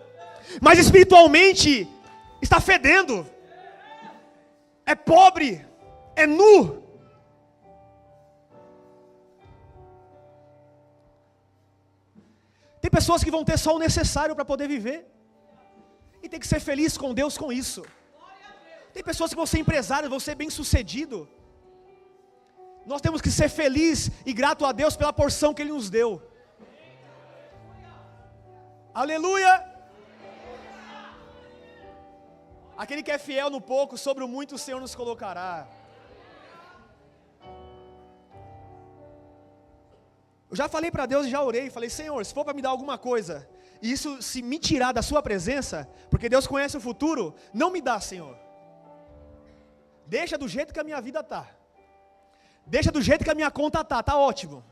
A: mas espiritualmente está fedendo, é pobre, é nu. Tem pessoas que vão ter só o necessário para poder viver, e tem que ser feliz com Deus com isso. Tem pessoas que vão ser empresários, vão ser bem-sucedidos. Nós temos que ser felizes e grato a Deus pela porção que Ele nos deu. Aleluia! Aquele que é fiel no pouco, sobre o muito o Senhor nos colocará. Eu já falei para Deus e já orei, falei: Senhor, se for para me dar alguma coisa, e isso se me tirar da sua presença, porque Deus conhece o futuro, não me dá, Senhor. Deixa do jeito que a minha vida está. Deixa do jeito que a minha conta está ótimo.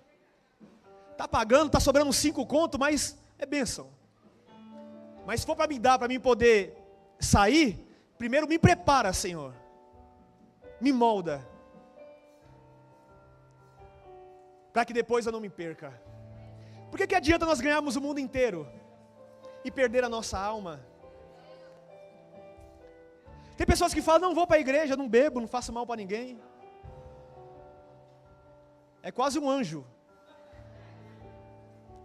A: Está pagando, está sobrando 5 contos, mas é bênção. Mas se for para me dar, para mim poder sair, primeiro me prepara, Senhor. Me molda. Para que depois eu não me perca. Por que adianta nós ganharmos o mundo inteiro e perder a nossa alma? Tem pessoas que falam: não vou para a igreja, não bebo, não faço mal para ninguém. É quase um anjo.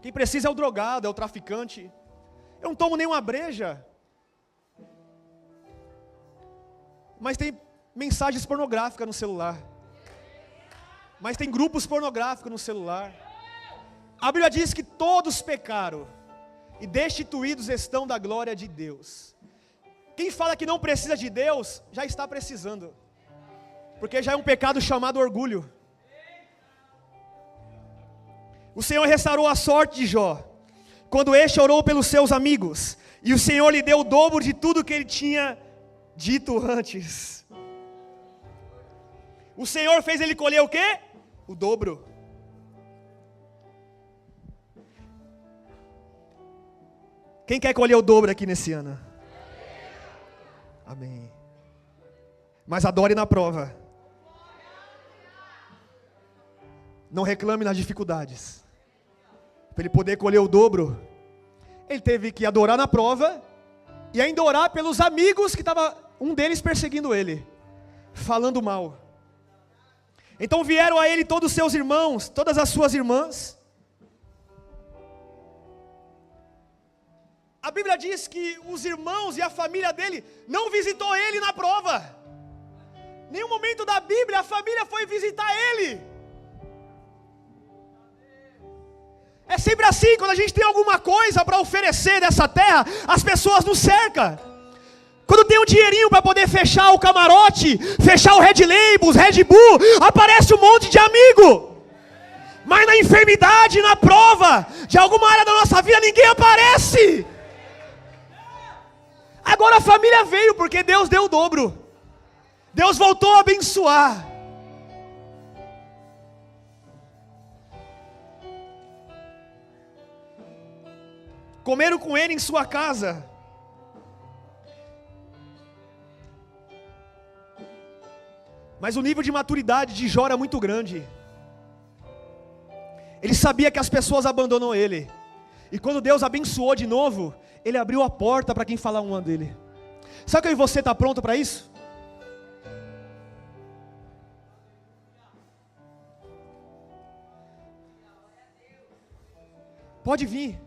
A: Quem precisa é o drogado, é o traficante. Eu não tomo nenhuma breja, mas tem mensagens pornográficas no celular. Mas tem grupos pornográficos no celular. A Bíblia diz que todos pecaram e destituídos estão da glória de Deus. Quem fala que não precisa de Deus, já está precisando, porque já é um pecado chamado orgulho. O Senhor restaurou a sorte de Jó, quando este orou pelos seus amigos, e o Senhor lhe deu o dobro de tudo que ele tinha dito antes. O Senhor fez ele colher o quê? O dobro. Quem quer colher o dobro aqui nesse ano? Amém. Mas adore na prova. Não reclame nas dificuldades. Para ele poder colher o dobro, ele teve que adorar na prova e ainda orar pelos amigos que estava um deles perseguindo ele, falando mal. Então vieram a ele todos os seus irmãos, todas as suas irmãs. A Bíblia diz que os irmãos e a família dele não visitou ele na prova. Em nenhum momento da Bíblia a família foi visitar ele. É sempre assim, quando a gente tem alguma coisa para oferecer nessa terra, as pessoas nos cercam. Quando tem um dinheirinho para poder fechar o camarote, fechar o Red Labels, Red Bull, aparece um monte de amigo. Mas na enfermidade, na prova, de alguma área da nossa vida, ninguém aparece. Agora a família veio, porque Deus deu o dobro. Deus voltou a abençoar. Comeram com ele em sua casa. Mas o nível de maturidade de Jó era muito grande. Ele sabia que as pessoas abandonam ele. E quando Deus abençoou de novo, ele abriu a porta para quem falar um ano dele. Sabe que eu e você está pronto para isso? Pode vir.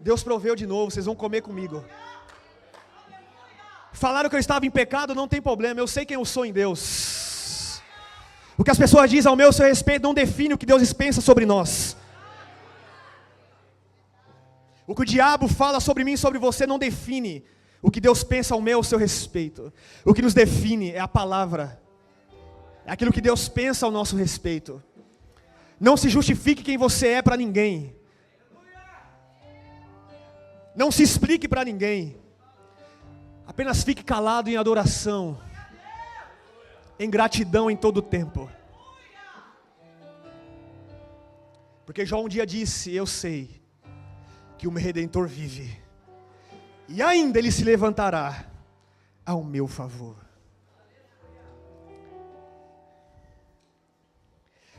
A: Deus proveu de novo, vocês vão comer comigo. Falaram que eu estava em pecado, não tem problema, eu sei quem eu sou em Deus. O que as pessoas dizem ao meu seu respeito não define o que Deus pensa sobre nós. O que o diabo fala sobre mim e sobre você não define o que Deus pensa ao meu seu respeito. O que nos define é a palavra. É aquilo que Deus pensa ao nosso respeito. Não se justifique quem você é para ninguém. Não se explique para ninguém. Apenas fique calado em adoração. em gratidão em todo o tempo. Porque Jó um dia disse: eu sei que o meu Redentor vive, e ainda ele se levantará ao meu favor.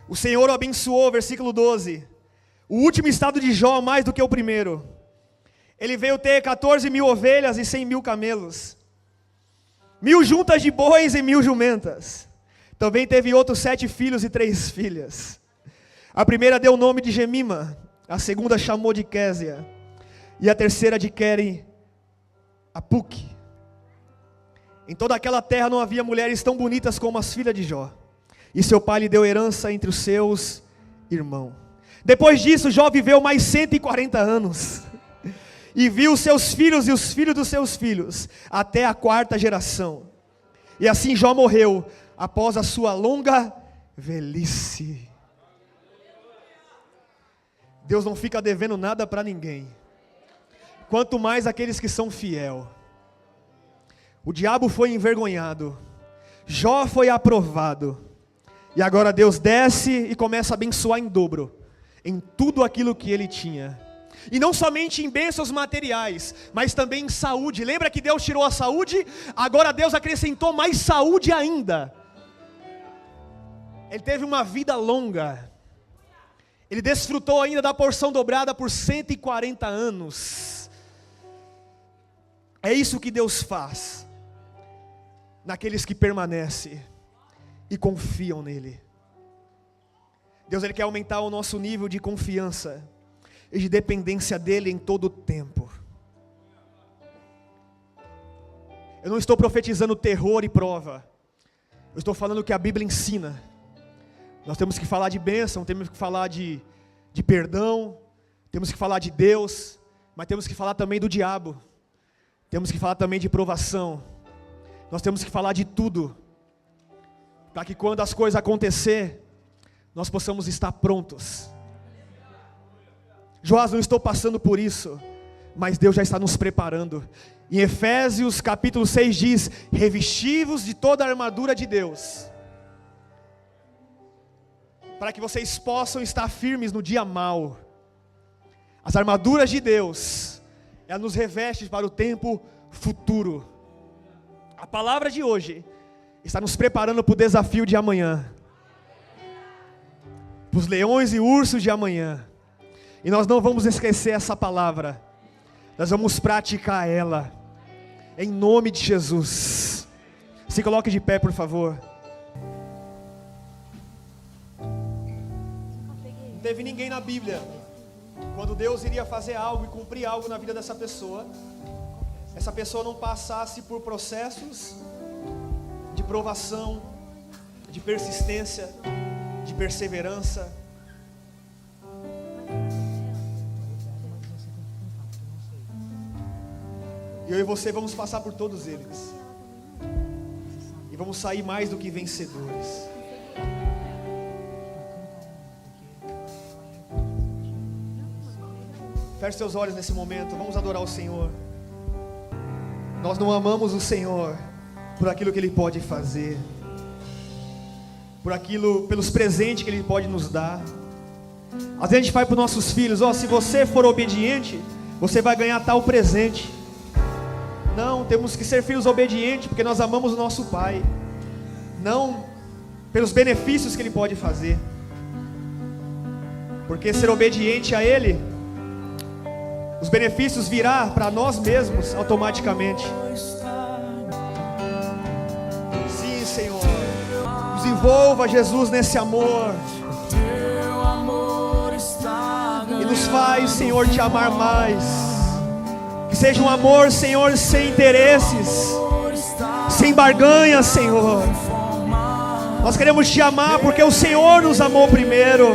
A: O Senhor o abençoou, versículo 12. O último estado de Jó mais do que o primeiro. Ele veio ter 14.000 ovelhas e 100.000 camelos, 1.000 juntas de bois e 1.000 jumentas. Também teve outros 7 filhos e 3 filhas. A primeira deu o nome de Gemima, a segunda chamou de Késia, e a terceira de Queri Apuque. Em toda aquela terra não havia mulheres tão bonitas como as filhas de Jó, e seu pai lhe deu herança entre os seus irmãos. Depois disso, Jó viveu mais 140 anos, e viu seus filhos e os filhos dos seus filhos, até a 4ª geração. E assim Jó morreu, após a sua longa velhice. Deus não fica devendo nada para ninguém, quanto mais aqueles que são fiel. O diabo foi envergonhado, Jó foi aprovado, e agora Deus desce e começa a abençoar em dobro, em tudo aquilo que ele tinha. E não somente em bênçãos materiais, mas também em saúde. Lembra que Deus tirou a saúde? Agora Deus acrescentou mais saúde ainda. Ele teve uma vida longa. Ele desfrutou ainda da porção dobrada por 140 anos. É isso que Deus faz naqueles que permanecem e confiam nele. Deus, ele quer aumentar o nosso nível de confiança e de dependência dele em todo o tempo. Eu não estou profetizando terror e prova. Eu estou falando o que a Bíblia ensina. Nós temos que falar de bênção, temos que falar de perdão, temos que falar de Deus, mas temos que falar também do diabo. Temos que falar também de provação. Nós temos que falar de tudo, para que quando as coisas acontecer, nós possamos estar prontos. Joás, não estou passando por isso, mas Deus já está nos preparando. Em Efésios capítulo 6 diz: revesti-vos de toda a armadura de Deus, para que vocês possam estar firmes no dia mau. As armaduras de Deus, ela nos reveste para o tempo futuro. A palavra de hoje está nos preparando para o desafio de amanhã, para os leões e ursos de amanhã. E nós não vamos esquecer essa palavra, nós vamos praticar ela, em nome de Jesus. Se coloque de pé, por favor. Não teve ninguém na Bíblia, quando Deus iria fazer algo e cumprir algo na vida dessa pessoa, essa pessoa não passasse por processos de provação, de persistência, de perseverança. E eu e você vamos passar por todos eles, e vamos sair mais do que vencedores. Feche seus olhos nesse momento, vamos adorar o Senhor. Nós não amamos o Senhor por aquilo que Ele pode fazer, pelos presentes que Ele pode nos dar. Às vezes a gente fala para os nossos filhos: se você for obediente, você vai ganhar tal presente. Não, temos que ser filhos obedientes, porque nós amamos o nosso Pai, não pelos benefícios que Ele pode fazer, porque ser obediente a Ele, os benefícios virão para nós mesmos automaticamente. Sim, Senhor, nos envolva, Jesus, nesse amor, e nos faz, Senhor, te amar mais. Que seja um amor, Senhor, sem interesses, sem barganha, Senhor. Nós queremos te amar porque o Senhor nos amou primeiro.